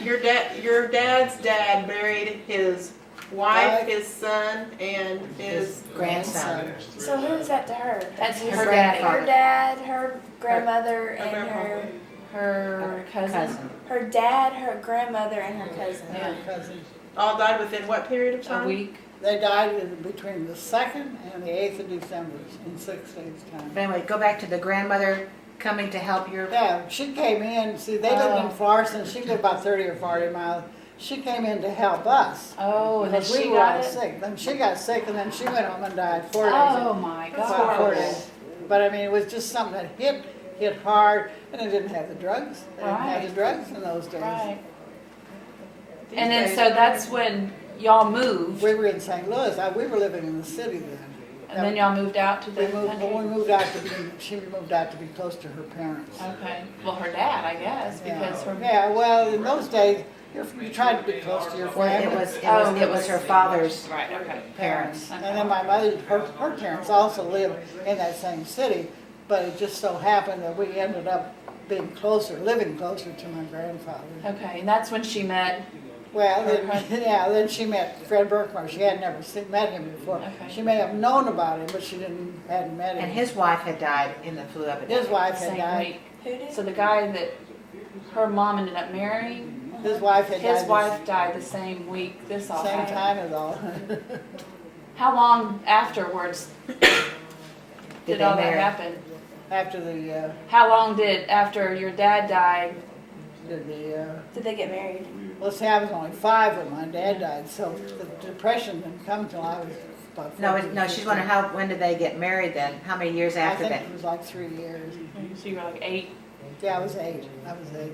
your dad's dad buried his wife, Wife. his son, and his grandson. So who is that to her? That's His- her daddy. Her dad, her grandmother, and grandpa. Her cousin. her dad, her grandmother, and her cousin. Yeah. cousin. all died within what period of A time? week. They died between the 2nd and the 8th of December in 6 days' time. But anyway, go back to the grandmother coming to help your. Yeah, she came in. See, they lived in Oh. Florissant. She lived about 30 or 40 miles. She came in to help us. Oh, and then Because we she were all got it? sick. Then she got sick, and then she went home and died 4 days. Oh, my That's God. About 4 horrible. days. But I mean, it was just something that hit hard, and they didn't have the drugs. They didn't have the Right. drugs in those days. Right. These And then, days- so that's when y'all moved, We were in St. Louis. We were living in the city then. and then y'all moved out to the We moved, country? when we moved out to be, she moved out to be close to her parents. Okay. Well, her dad, I guess, because her. Yeah, well, in those days, you tried to be close to your Well, family. it was her father's Right, okay. parents. And then my mother, her parents also lived in that same city, but it just so happened that we ended up being closer, living closer to my grandfather. Okay, and that's when she met. Well, then she met Fred Berkmeyer. She had never met him before. Okay. She may have known about him, but she hadn't met him. And his wife had died in the flu epidemic. His wife the had same died. week. Who did? So the guy that her mom ended up marrying, His wife had his died wife died the same week this all the same happened. time as all. How long afterwards Did did they all that marry? happen? After the How long did, after your dad died? Did they get married? well, see, I was only 5 when my dad died, so the depression didn't come till I was about 14, No, she's 15. wondering when did they get married then? How many years I after think that? it was like 3 years. So you were like 8. Yeah, I was 8. I was 8.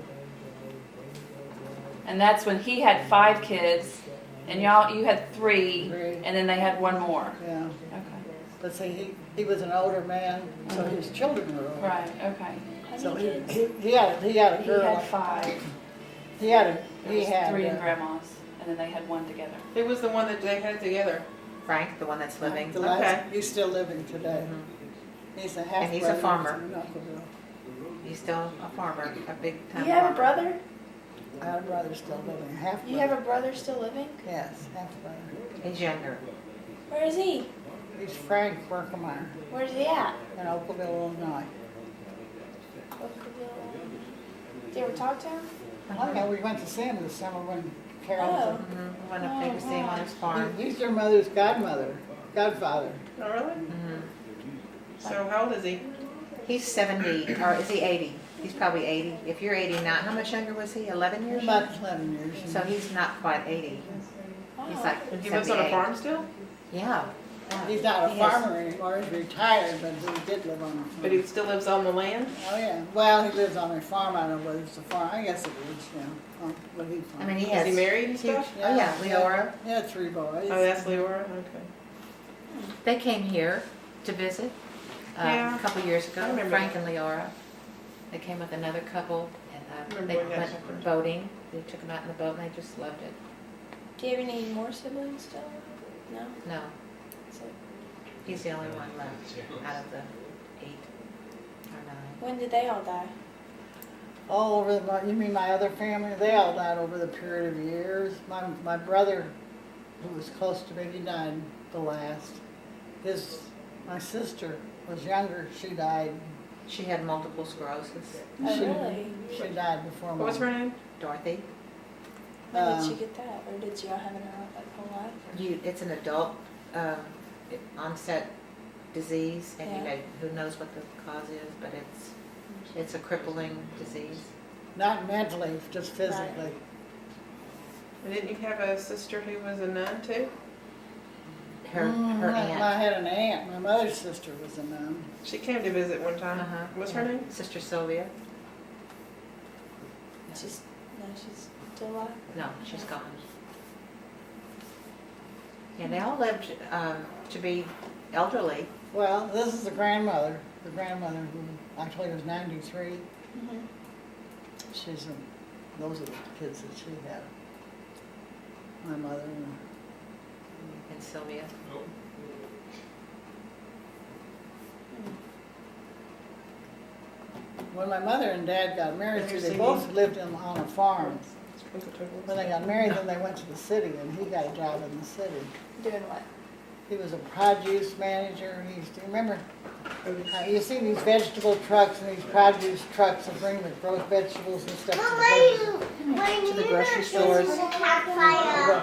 And that's when he had 5 kids, and you had 3, 3. and then they had 1 more. Yeah. Okay. But see, he was an older man, so his children were older. Right, okay. How So many kids? he had a He girl. had 5. He had There was 3 in uh, grandma's, and then they had 1 together. Who was the one that they had together? Frank, the one that's living. the last, Okay. He's still living today. He's a half And he's a farmer. Knuckleville. He's still a farmer, a big time You have a farmer. brother? I had a brother still living, half brother. You have a brother still living? Yes, half brother. He's younger. Where is he? He's Frank Berkemeyer Where's he at? in Oakville, Illinois. Oakville. Did you ever talk to him? Oh, yeah, we went to see him this summer when Carol was Oh. Mhm. Went up there to see him on his farm. He's their mother's godfather. Oh, really? Mhm. So how old is he? He's 70, or is he 80? He's probably 80. If you're 89, how much younger was he? 11 years? About 11 years. So he's not quite 80. He's Wow. like He lives on a 78. farm still? Yeah. He's not a He has- farmer anymore. He's retired, but he did live on a farm. But he still lives on the land? Oh, yeah. Well, he lives on a farm. I don't know whether it's a farm. I guess it is, yeah. But he I mean, he Is has. he married and huge- stuff? Oh, yeah, Leora. He had 3 boys. Oh, that's Leora? Okay. They came here to visit Yeah. a couple years I ago, remember Frank that. and Leora. They came with another couple, and Remember they when that went happened. boating. They took them out in the boat, and they just loved it. Do you have any more siblings still? No? No, So he's the only one left out of the 8 or 9. when did they all die? All over you mean my other family? They all died over the period of years. My brother, who was close to me, he died the last. My sister was younger. She died. She had multiple sclerosis. Oh, She- really? She died before What was her name? Dorothy, When did Um, she get that? Or did you all have it her whole life? it's an adult onset disease, and Yeah. who knows what the cause is, but it's a crippling disease. Not mentally, just physically. And didn't you have a sister who was a nun too? her aunt. I had an aunt. My mother's sister was a nun. She came to visit one time. Uh-huh. What's her name? Sister Sylvia. She's still alive. No, she's gone. And they all lived to be elderly. Well, this is the grandmother who actually was 93. She's those are the kids that she had. My mother And Sylvia. when my mother and dad got married, they both lived on a farm. When they got married, then they went to the city, and he got a job in the city. Doing what? He was a produce manager. He used to remember. You see these vegetable trucks and these produce trucks that bring the gross vegetables and stuff To the grocery stores.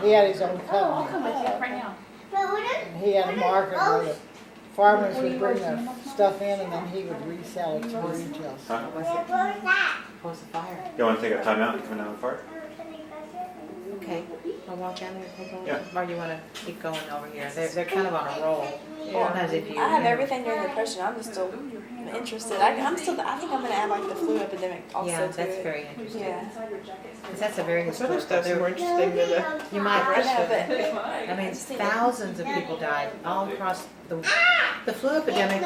He had his own company. Right now. And he had a market where the farmers would bring their stuff in and then he would resell it to the retail store. What was the fire? You want to take a time out and come down the park? Okay, I'll walk down there and take a look. Yeah. Or you want to keep going over here? They're kind of on a roll. Sometimes if you. I have everything during the question. I'm just still interested. I think I'm gonna add like the flu epidemic also Yeah, to that's it. very interesting. Yeah. 'Cause that's a very This other historical. stuff's more interesting than the. You might. I know, but I mean, thousands of people died all across the flu epidemic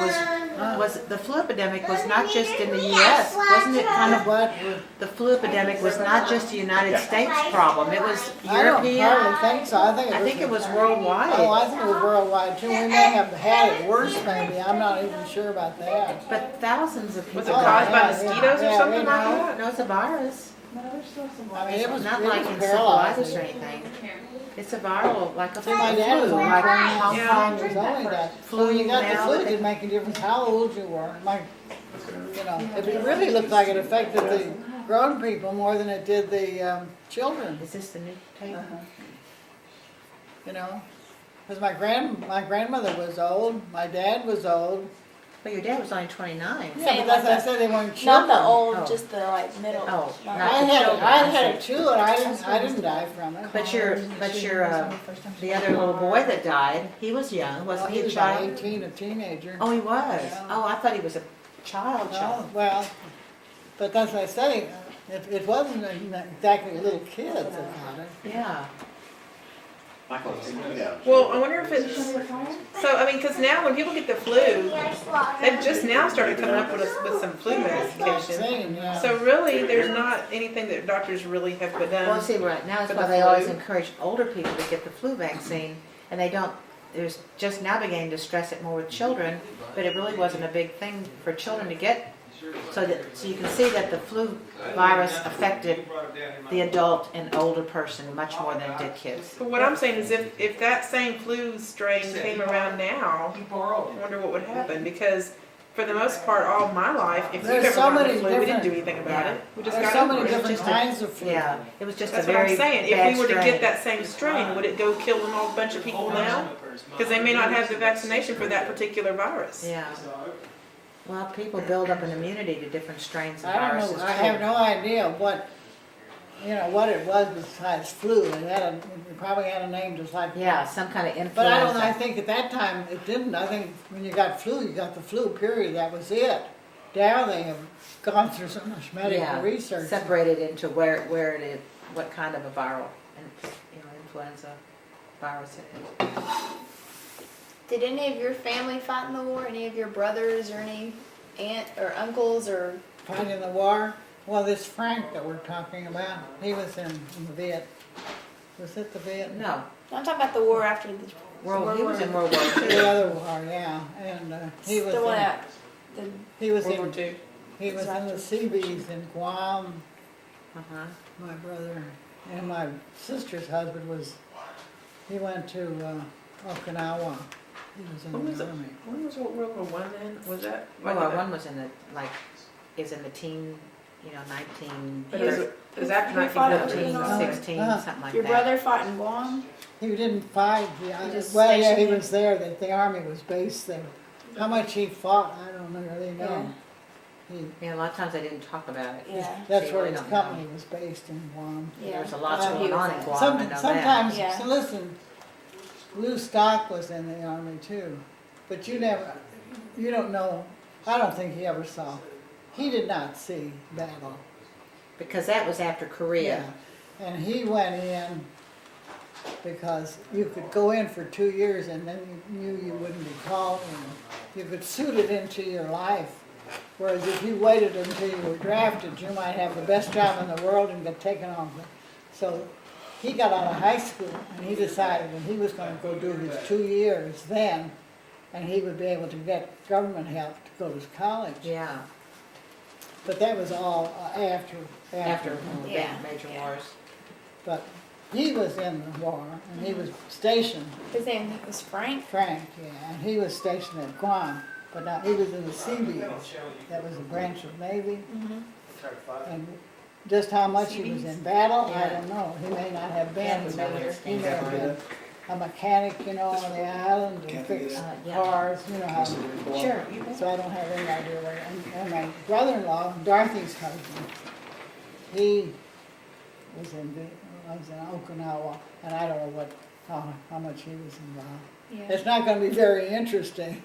the flu epidemic was not just in the U.S. Wasn't it kind of But the flu epidemic was not just a United States problem. It was I don't European. hardly think so. I think it was worldwide. Oh, I think it was worldwide too. We may have had it worse maybe. I'm not even sure about that. But thousands of people. Was it caused by yeah, mosquitoes or yeah, something we like know. that? No, it's a virus. I mean, it was Not it like was encephalitis paralyzing. or anything. It's a viral, like a See, my dad was flu, only like 25 years old. He got Flu when you got the now. flu, it didn't make a difference how old you were. It really looked like it affected the grown people more than it did the children. Is this the new tape? Because my grandmother was old, my dad was old. Well, your dad was only 29. Yeah, but that's what I said, they weren't children. not the old, Oh. just the like middle. Oh, not- not- I had it too, and I didn't die from it. But your the other little boy that died, he was young, Well, wasn't he he a was about child? 18, a teenager. Oh, he was. Yeah. Oh, I thought he was a child. No, well, but that's what I say, it wasn't exactly little kids that had it. Yeah. Michael, yeah. Well, I wonder if it's, so, I mean, because now when people get the flu, they've just now started coming up with some flu medication. Vaccine, yeah. So really, there's not anything that doctors really have Well, done. see, right now, that's For why the they always flu? encourage older people to get the flu vaccine, and they don't, there's just now beginning to stress it more with children, but it really wasn't a big thing for children to get. So you can see that the flu virus affected the adult and older person much more than it did kids. But what I'm saying is if that same flu strain came around now, I wonder what would happen, because for the most part, all my life, if There's you've ever so gotten the many flu, we didn't different- do anything about Yeah. it. We just There's got so over many it. different kinds of flu. Yeah, it was just That's a what I'm very saying. bad If we were to strain. get that same strain, would it go kill a whole bunch of people now? Because they may not have the vaccination for that particular virus. Yeah. Well, people build up an immunity to different strains of I don't viruses. know, I have no idea what it was besides flu. It probably had a name just like. Yeah, some kind of influenza. But I don't know, I think at that time it didn't. I think when you got flu, you got the flu, period, that was it. Now they have gone through so much medical research. Separated into where it is, what kind of a viral, influenza virus it is. Did any of your family fight in the war? Any of your brothers or any aunt or uncles or? Fighting the war. Well, this Frank that we're talking about, he was in the Viet. Was it the Viet? No, I'm talking about the war after the he was in World War II. The other war, yeah. And he was the one in, out. he was World War in, II. he was in the Seabees in Guam. Uh-huh. My brother and my sister's husband he went to Okinawa. He was When in was the it? army. When was World War I then? Was that? World War I was in the, is in the teen, 19, But it was after Who fought 1914. at 16, something like Your that. brother fought in Guam? He didn't fight. He just Well, yeah, stationed he there? was there. The army was based there. How much he fought, I don't really know. Yeah, a lot of times they didn't talk about it. Yeah. That's So where you his really don't company was based in Guam. Yeah. There's a lot Oh, going he on was in at. Guam, I know that. Sometimes, Yeah. so listen, Lou Stock was in the Army too, but you don't know, I don't think he ever saw. He did not see battle. Because that was after Korea. Yeah, and he went in because you could go in for 2 years and then you knew you wouldn't be called and you could suit it into your life. Whereas if you waited until you were drafted, you might have the best job in the world and get taken off. So he got out of high school and he decided that he was going to go do his 2 years then, and he would be able to get government help to go to college. Yeah, But that was all after. after the Yeah. major wars. But he was in the war, and he was stationed, His name was Frank. Frank, yeah, and he was stationed at Guam. But now, he was in the Seabees, that was a branch of Navy. And just how much he was in battle, I don't know. He may not have been, he may have been a mechanic, you know, on the island and fix yeah. cars, you know how. Sure, you bet. So I don't have any idea where, and my brother-in-law, Dorothy's husband, he was in Okinawa, and I don't know how much he was involved. Yeah. It's not gonna be very interesting.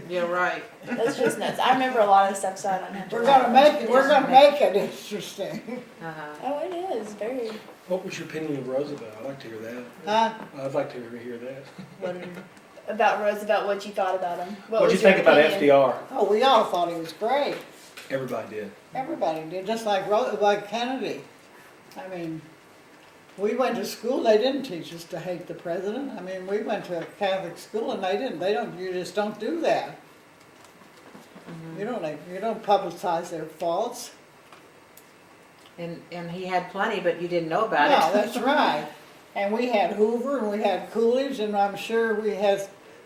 Yeah, right. That's just nuts. I remember a lot of stuff, so I don't have to. We're gonna make it interesting. Uh-huh. Oh, it is very. What was your opinion of Roosevelt? I'd like to hear that. Huh? I'd like to hear that. About Roosevelt, what you thought about him? What did you was your think about opinion? FDR? Oh, we all thought he was great. Everybody did. Everybody did, just like Kennedy. I mean, we went to school, they didn't teach us to hate the president. I mean, we went to a Catholic school and they didn't. You just don't do that. You don't publicize their faults. And he had plenty, but you didn't know about it. No, that's right. And we had Hoover and we had Coolidge, and I'm sure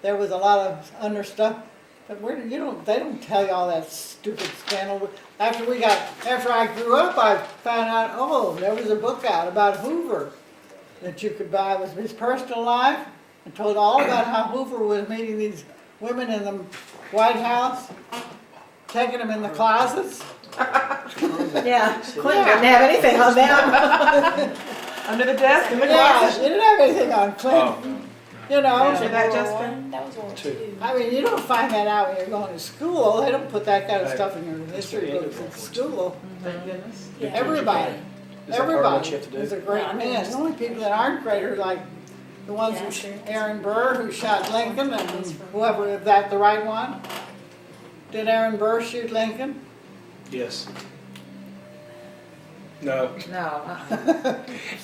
there was a lot of other stuff. But they don't tell you all that stupid scandal. After I grew up, I found out, there was a book out about Hoover that you could buy. It was his personal life, and told all about how Hoover was meeting these women in the White House, taking them in the closets. Yeah, Clinton didn't have anything on them. Under the desk in the Yeah, closet. you didn't have anything on Clinton. You know, Remember that, Justin? That was World War Two. II. I mean, you don't find that out when you're going to school. They don't put that kind of stuff in your history books at school. Thank goodness. Yeah. Everybody, Is that part of what everybody you have to do? is a great Yeah, I man. mean, The only people that aren't great are like the ones Yeah, who, sure. Aaron Burr, who shot Lincoln, and whoever, is that the right one? Did Aaron Burr shoot Lincoln? Yes. No. No.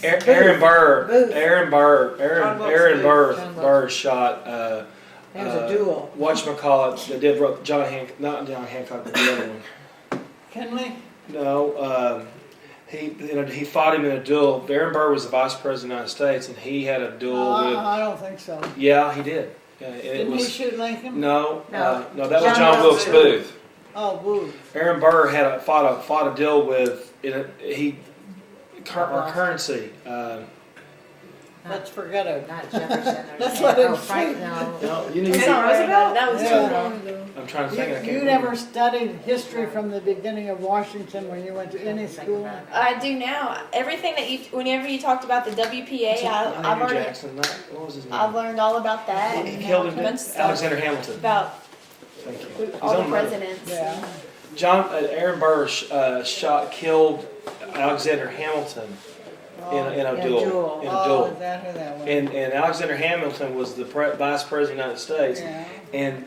Aaron Burr. Booth. Aaron Burr. John Wilkes Aaron Booth. Burr. John Wilkes. Burr shot. It was a duel. Whatchamacallit that did wrote John Hancock, not John Hancock, but the other one. Kinley? No, he fought him in a duel. Aaron Burr was the vice president of the United States, and he had a duel with. I don't think so. Yeah, he did. Yeah, and it Didn't he was shoot Lincoln? no, No. no. That was John John Wilkes Wilkes Booth. Oh, Booth. Aaron Burr had fought a deal with our currency. Let's forget it. Not Jefferson. Or Let's let him Frank. see. No. No, you need. It's not Roosevelt. That was Yeah. too long ago. I'm trying to think. I can't You remember. never studied history from the beginning of Washington when you went to any school? I do now. Everything that whenever you talked about the WPA, I've Andrew already, Jackson. What was his name? I've learned all about that. He and killed a him. bunch of stuff Alexander Hamilton. about Thank you. He's all the on there. presidents. Yeah. Aaron Burr killed Alexander Hamilton in a duel. In a Oh, duel. is that who that was? And Alexander Hamilton was the vice president of the United States, Yeah. and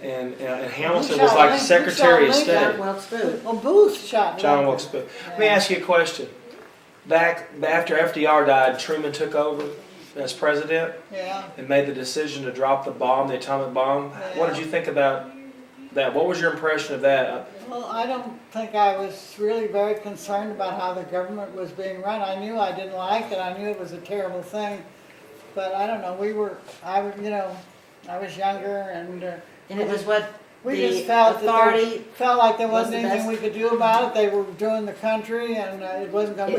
Hamilton Who was shot like Lincoln? Secretary of Who shot State. John Wilkes Booth. Well, Booth shot John Lincoln. Wilkes Booth. Let me ask you a question. Back after FDR died, Truman took over as president Yeah. and made the decision to drop the bomb, the atomic bomb. What did you think about that? What was your impression of that? Well, I don't think I was really very concerned about how the government was being run. I knew I didn't like it. I knew it was a terrible thing. But I don't know. I was younger, and And it was what we the just felt authority felt like there was wasn't the anything best. we could do about it. They were doing the country, and it wasn't going.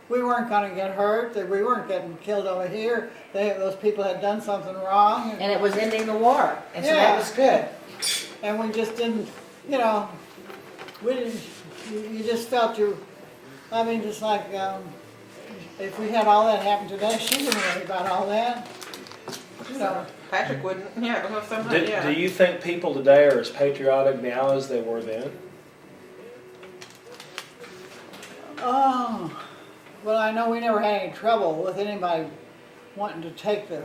We weren't going to get hurt. We weren't getting killed over here. Those people had done something wrong, and it was ending the war, and so Yeah. that was good. and we just didn't. We didn't. You just felt just like if we had all that happen today, she wouldn't worry about all that. So, Patrick wouldn't. Yeah, well, somehow, Do yeah. you think people today are as patriotic now as they were then? oh, well, I know we never had any trouble with anybody wanting to take the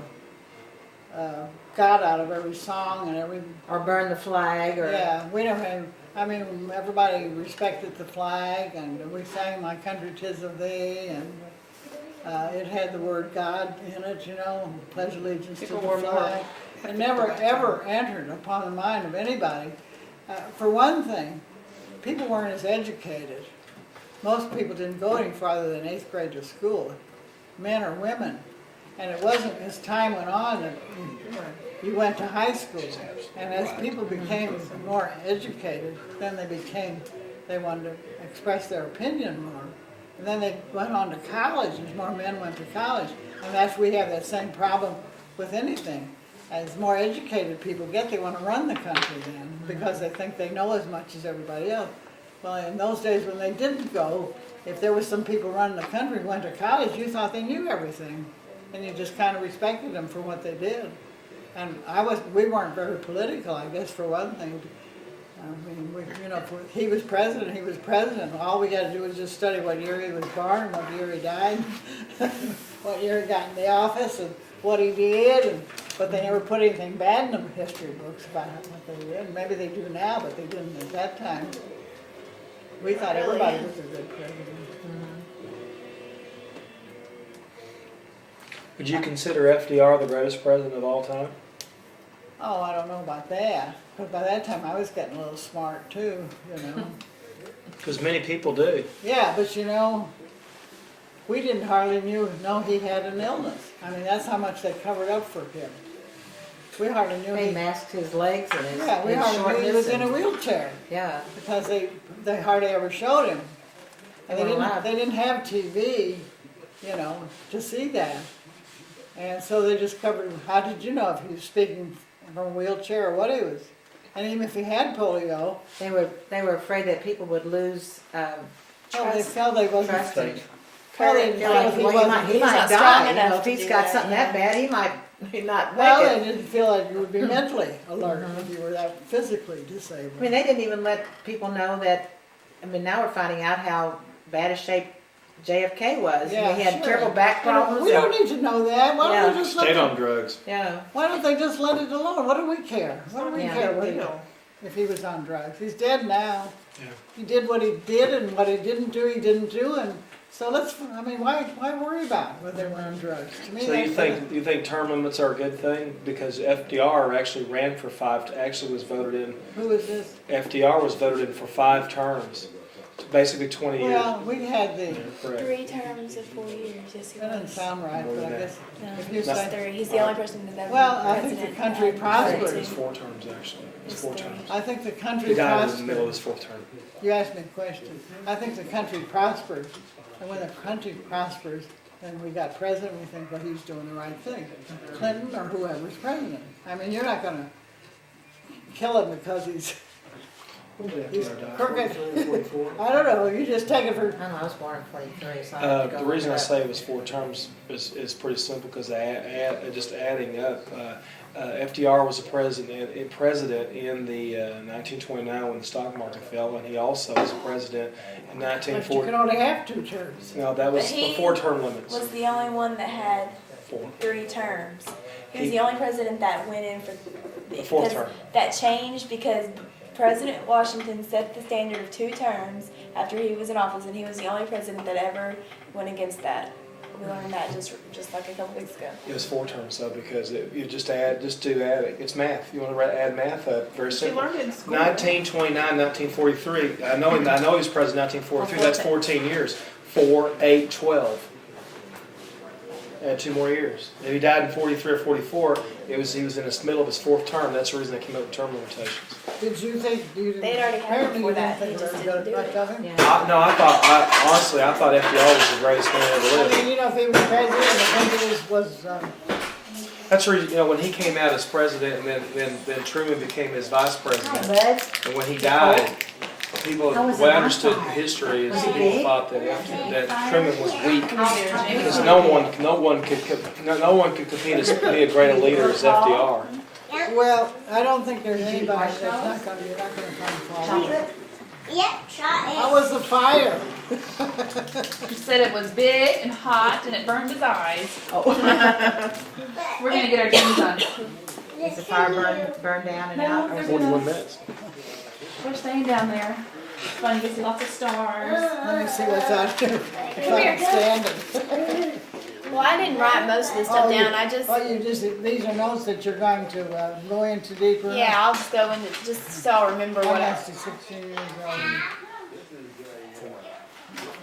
God out of every song and every. Or burn the flag, or. Yeah, we never had. I mean, everybody respected the flag, and we sang "My Country 'Tis of Thee," and it had the word God in it, you know, pledge allegiance People to were the more flag. It never ever entered upon the mind of anybody. For one thing, people weren't as educated. Most people didn't go any farther than 8th grade to school, men or women. And it wasn't as time went on that you went to high school. And as people became more educated, then they wanted to express their opinion more. And then they went on to college, as more men went to college. And we have that same problem with anything. As more educated people get, they want to run the country then, because they think they know as much as everybody else. Well, in those days when they didn't go, if there was some people running the country who went to college, you thought they knew everything. And you just kind of respected them for what they did. And we weren't very political, I guess, for one thing. I mean, if he was president. All we got to do was just study what year he was born, what year he died, what year he got in the office, and what he did. But they never put anything bad in the history books about what they did. Maybe they do now, but they didn't at that time. We thought everybody was a good president. Would you consider FDR the greatest president of all time? Oh, I don't know about that. But by that time, I was getting a little smart too, you know. Because many people do. Yeah, but you know, we didn't hardly know he had an illness. I mean, that's how much they covered up for him. We hardly knew They masked his legs and his, Yeah, we his hardly knew he was shortness in a and- wheelchair Yeah. because they hardly ever showed him. And They weren't allowed. they didn't have TV, you know, to see that. And so they just covered him. How did you know if he was speaking from a wheelchair or what he was? And even if he had polio, They were afraid that people would lose they felt they wasn't. trust. Thank you. Well, they Well, didn't know if he he wasn't. might he's not die. strong You know, enough if to he's do got that, something yeah. that bad, he might not Well, make they it. didn't feel like you would be mentally alert if you were that physically disabled. I mean, they didn't even let people know that. I mean, now we're finding out how bad a shape JFK was. Yeah, He had sure. terrible back problems. We and- don't need to know that. Why don't Yeah. we just let Stayed them, on drugs. Yeah. Why don't they just let it alone? What do we care? What do we Yeah. care Big deal. if he was on drugs? He's dead now. Yeah. He did what he did, and what he didn't do, and so why worry about whether they were on drugs? To me, So you that's think term limits are a good thing? Because FDR actually ran for actually was voted in. who is this? FDR was voted in for 5 terms, basically 20 years. Well, we had the. Correct. 3 terms of 4 years. Yes, he That doesn't was. sound right, but I guess No, if you just say. 3. He's the only person that's ever Well, been I think the president country that prospered. had It was 2. 4 terms actually. It was 4 It's terms. I think the He country died in the middle of prospered. his 4th term. You asked me a question. I think the country prospered, and when the country prospers, then we got president, we think, well, he's doing the right thing. Clinton or whoever's president. I mean, you're not gonna kill him because he's crooked. I don't know, you just take it for, I don't know, I was born in 43, so I have to go The look reason it I up. say it was 4 terms is pretty simple because just adding up. FDR was a president in the 1929 when the stock market fell, and he also was president in but you 1940. can only have 2 terms. No, that was But he before term limits. Was the only one that had 4. 3 terms. He was He- the only president that went in for The 4th because term. that changed because President Washington set the standard of 2 terms after he was in office, and he was the only president that ever went against that. We learned that just like a couple weeks ago. It was 4 terms though because you just do adding. It's math. You want to add math up? Very She simple. learned in school. 1929, 1943. I know he was president in 1943. That's 14 years. 4, 8, 12. Add 2 more years. If he died in 43 or 44, he was in the middle of his 4th term. That's the reason they came up with term limitations. Did you think, you didn't? They'd already had it apparently before you didn't that, think he we just were didn't do much it. of him? Yeah. I thought FDR was the greatest man ever I lived. mean, you know, if he was president, I think it was That's the reason, when he came out as president, and then Truman became his vice Hi, president, bud. and when he died, people, How was the way it I understood last time? history is Was it people big? thought that Truman was weak. Because Because no one could compete as be a great a leader as FDR. Well, I don't think there's anybody that's not gonna, you're not gonna find fault. Chocolate? Yep, try How it. was the fire? he said it was big and hot and it burned his eyes. We're gonna get our jeans done. Is the fire burned down and out? Or is it- 41 minutes. We're staying down there. It's fun. You can see lots of stars. Let me see what's out there. If I can stand it. Well, I didn't write most of this stuff down. I just, These are notes that you're going to go into deeper. yeah, I'll just go into, just so I'll remember I what I. lasted 16 years old.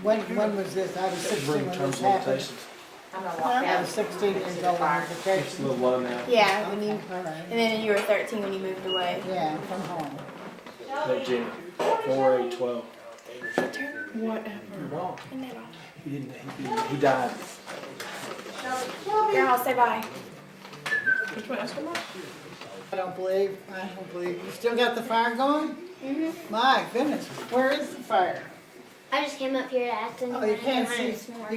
When was this? I was 16 Bring when terms this and happened. limitations. I'm gonna walk I out. was 16 years old on It's a vacation. little low now. Yeah, when you, All right. and then you were 13 when you moved away. Yeah, from home. Hey, Jimmy. 4, 8, 12. Whatever. You're wrong. Turn that off. He didn't. He died. Grandma, say bye. Which one? Oscar Mark? I don't believe, you still got the fire going? My goodness, where is the fire? I just came up here to ask them. Oh, you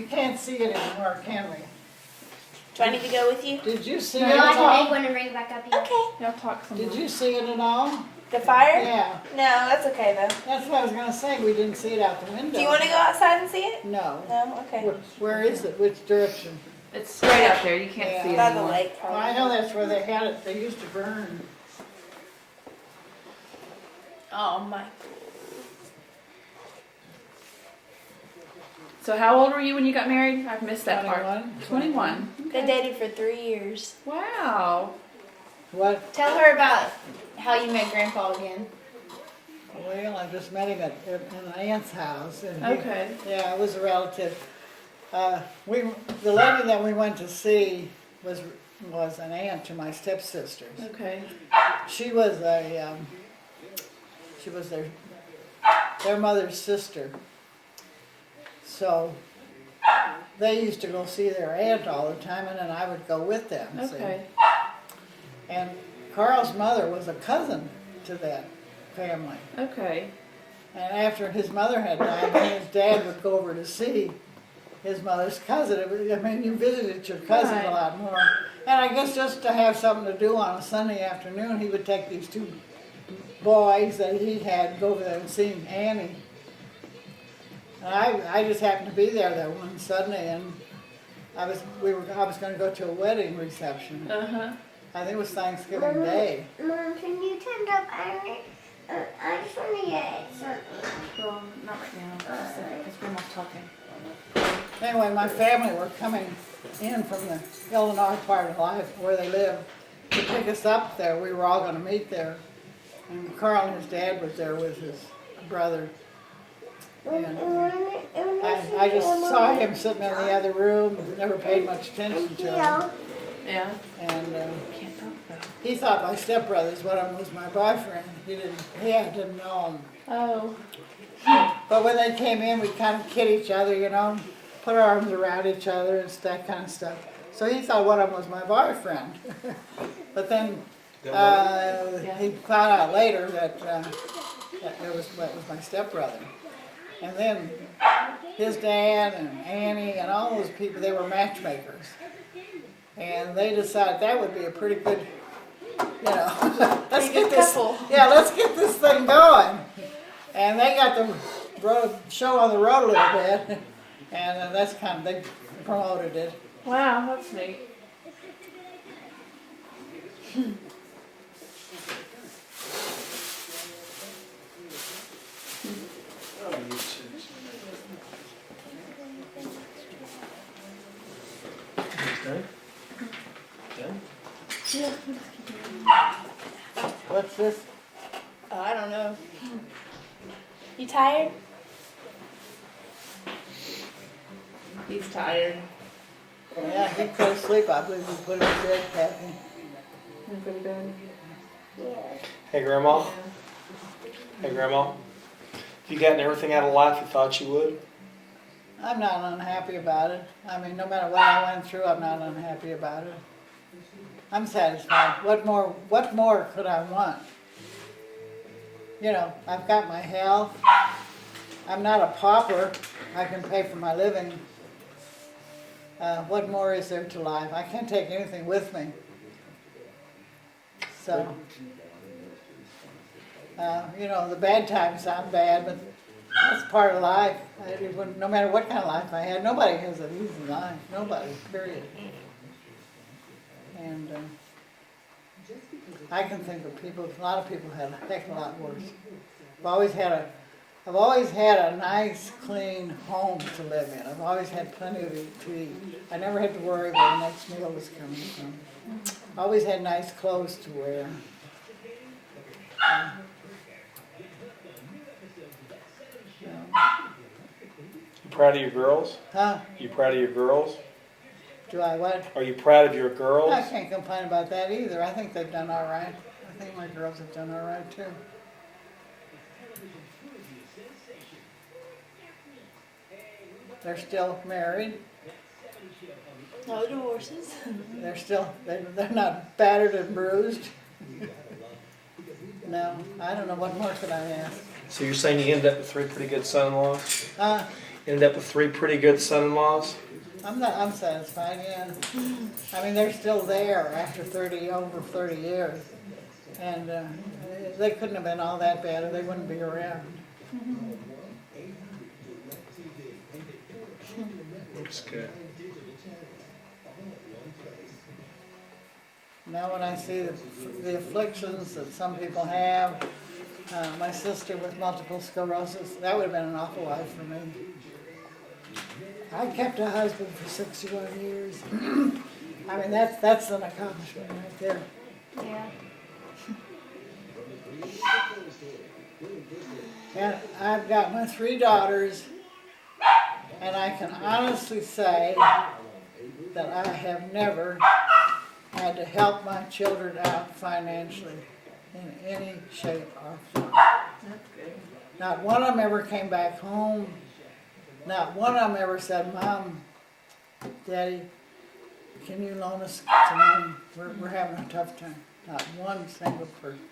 can't see it anymore, can we? Do I need to go with you? Did you see No, it I at can make all? one and bring it back up here. Okay. Y'all talk some Did more. you see it at all? The fire? Yeah, No, that's okay though. that's what I was gonna say, we didn't see it out the window. Do you want to go outside and see it? No. No? Okay. Where is it? Which direction? It's straight up there. You can't see it By the anymore. lake, Well, probably. I know that's where they had it, they used to burn. Oh my. So how old were you when you got married? I've missed that part. 21. 21. They dated for 3 years. Wow. What? Tell her about how you met Grandpa again. Well, I just met him at an aunt's house. And he- Okay. Yeah, it was a relative. The lady that we went to see was an aunt to my stepsisters. Okay. She was their mother's sister. So they used to go see their aunt all the time, and then I would go with them. see. Okay. And Carl's mother was a cousin to that family. Okay. And after his mother had died, he and his dad would go over to see his mother's cousin. You visited your cousin Right. a lot more. And I guess just to have something to do on a Sunday afternoon, he would take these two boys that he had go over there and see Annie. And I just happened to be there that one Sunday, and I was going to go to a wedding reception. Uh-huh. I think it was Thanksgiving Day. Mom, can you turn up iron? I just want to get something. Well, not right now. Because Grandma's talking. Anyway, my family were coming in from the Illinois part of life where they live to pick us up there. We were all going to meet there. And Carl and his dad was there with his brother. And I just saw him sitting in the other room, never paid much attention to him. Yeah. And Can't talk about it. he thought my stepbrother's one of them was my boyfriend. He didn't know him. Oh. But when they came in, we kind of kid each other, put our arms around each other and that kind of stuff. So he thought one of them was my boyfriend. But then he found out later that that was my stepbrother. And then his dad and Annie and all those people, they were matchmakers. And they decided that would be a pretty good, let's get this, couple. let's get this thing going. And they got the show on the road a little bit, and that's they promoted it. Wow, that's neat. Done? Done? What's this? Oh, I don't know. You tired? He's tired. Yeah, he fell asleep. I believe we put him to bed, Kathy. Go to bed. Hey, Grandma. Hey, Grandma. Have you gotten everything out of life you thought you would? I'm not unhappy about it. I mean, no matter what I went through, I'm not unhappy about it. I'm satisfied. What more could I want? you know, I've got my health. I'm not a pauper. I can pay for my living. What more is there to life? I can't take anything with me. So, you know, the bad times sound bad, but that's part of life. No matter what kind of life I had, nobody has an easy life. Nobody, period. And I can think of people, a lot of people had a heck of a lot worse. I've always had a nice, clean home to live in. I've always had plenty to eat. I never had to worry where the next meal was coming from. I always had nice clothes to wear. You proud of your girls? Huh? You proud of your girls? Do I what? Are you proud of your girls? I can't complain about that either. I think they've done all right. I think my girls have done all right too. They're still married. No divorces. They're not battered and bruised. No, I don't know what more could I ask. So you're saying you ended up with 3 pretty good son-in-laws? Uh, Ended up with 3 pretty good son-in-laws? I'm satisfied, yeah. I mean, they're still there after over 30 years. And they couldn't have been all that bad or they wouldn't be around. That's good. Now when I see the afflictions that some people have, my sister with multiple sclerosis, that would have been an awful life for me. I kept a husband for 61 years. I mean, that's an accomplishment right there. Yeah. And I've got my 3 daughters, and I can honestly say that I have never had to help my children out financially in any shape or form. That's good. Not one of them ever came back home. Not one of them ever said, Mom, Daddy, can you loan us some money? We're having a tough time. Not one single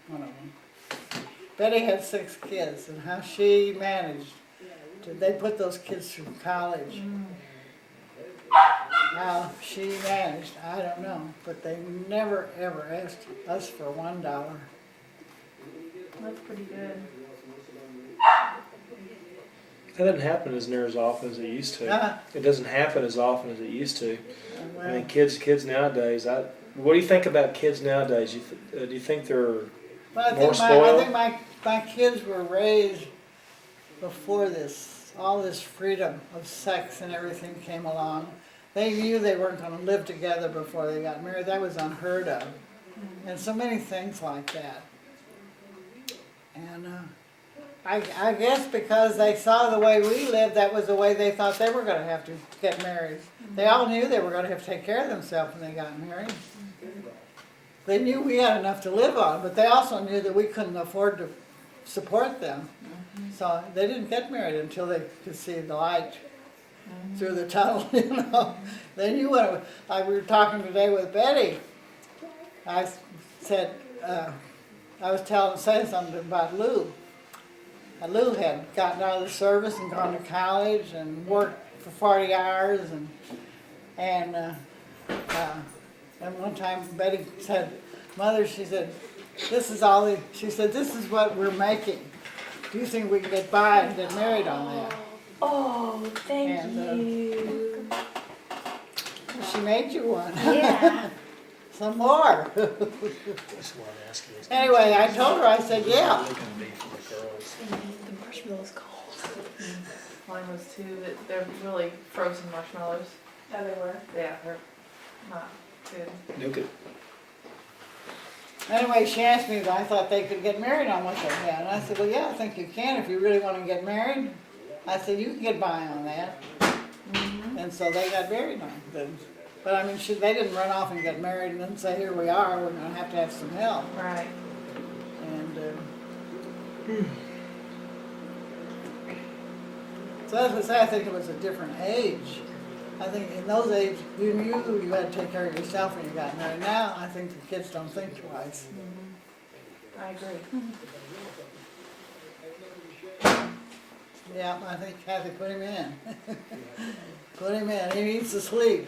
one of them. Betty had 6 kids, and how she managed they put those kids through college. How she managed, I don't know, but they never ever asked us for $1. That's pretty good. That doesn't happen as near as often as it used to. Uh-huh. It doesn't happen as often as it used to. I Well, mean, kids nowadays. What do you think about kids nowadays? Do you think they're I more think spoiled? my kids were raised before all this freedom of sex and everything came along. They knew they weren't going to live together before they got married. That was unheard of. And so many things like that. And I guess because they saw the way we lived, that was the way they thought they were going to have to get married. They all knew they were going to have to take care of themselves when they got married. They knew we had enough to live on, but they also knew that we couldn't afford to support them. So they didn't get married until they could see the light through the tunnel, you know. They knew what we were talking today with Betty. I said, I was saying something about Lou. Lou had gotten out of the service and gone to college and worked for 40 hours and one time Betty said, Mother, she said, this is what we're making. Do you think we can get by and get married on that? Oh, thank And, you. She made you one. Yeah. Some more. That's what I'm asking. Anyway, I told her, I said, yeah. They can be for the girls. The marshmallow's cold. Mine was too. They're really frozen marshmallows. Oh, they were. Yeah, they're not good. Nuke it. Anyway, she asked me if I thought they could get married on what they had. And I said, well, yeah, I think you can if you really want to get married. I said, you can get by on that. And so they got married on it. But I mean, they didn't run off and get married and then say, here we are, we're going to have some help. Right. And so as I say, I think it was a different age. I think in those ages, you knew you had to take care of yourself when you got married. Now, I think the kids don't think twice. I agree. Yeah, I think Kathy put him in. Put him in. He needs to sleep.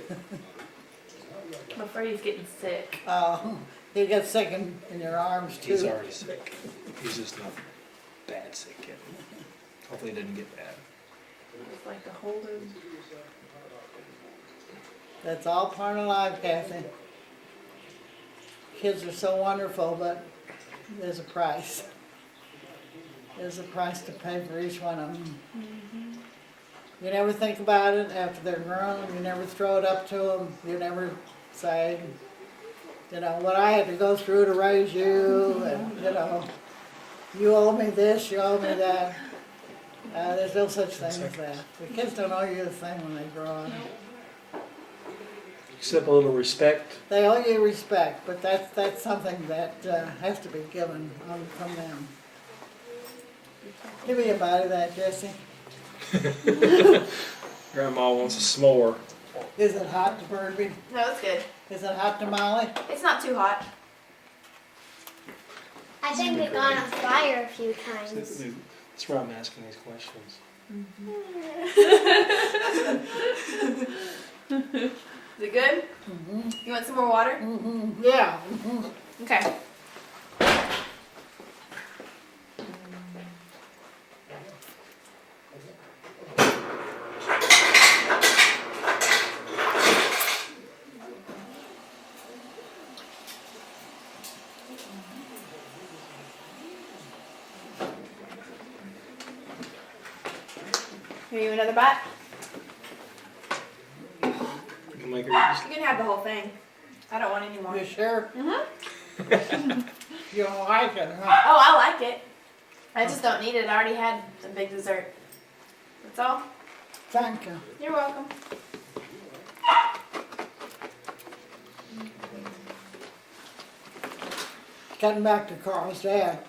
I'm afraid he's getting sick. He gets sick in your arms too. He's already sick. He's just not bad sick yet. Hopefully, he doesn't get bad. It's like to hold him. That's all part of life, Kathy. Kids are so wonderful, but there's a price. There's a price to pay for each one of them. You never think about it after they're grown. You never throw it up to them. You never say, you know, what I had to go through to raise you, and, you know, you owe me this, you owe me that. There's no such thing as that. The kids don't owe you a thing when they grow up. Except a little respect. They owe you respect, but that's something that has to be given from them. Give me a bite of that, Jesse. Grandma wants a s'more. Is it hot to Birdie? No, it's good. Is it hot to Molly? It's not too hot. I think we got on fire a few times. That's why I'm asking these questions. Is it good? You want some more water? Yeah. Okay. Here, you another bite? You can make her just You can have the whole thing. I don't want any more. You sure? Mm-hmm. You don't like it, huh? Oh, I like it. I just don't need it. I already had a big dessert. That's all. Thank you. You're welcome. Getting back to Carl's dad,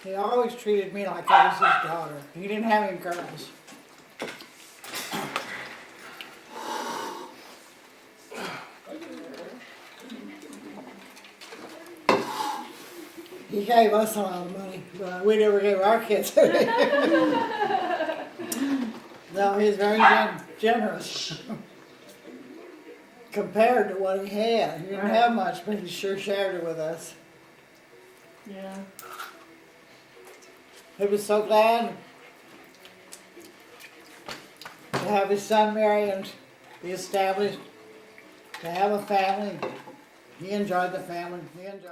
he always treated me like I was his daughter. He didn't have any girls. He gave us a lot of money, but we never gave our kids any. No, he's very generous compared to what he had. He didn't have much, but he sure shared it with us. Yeah. He was so glad to have his son marry and be established, to have a family. He enjoyed the family. He enjoyed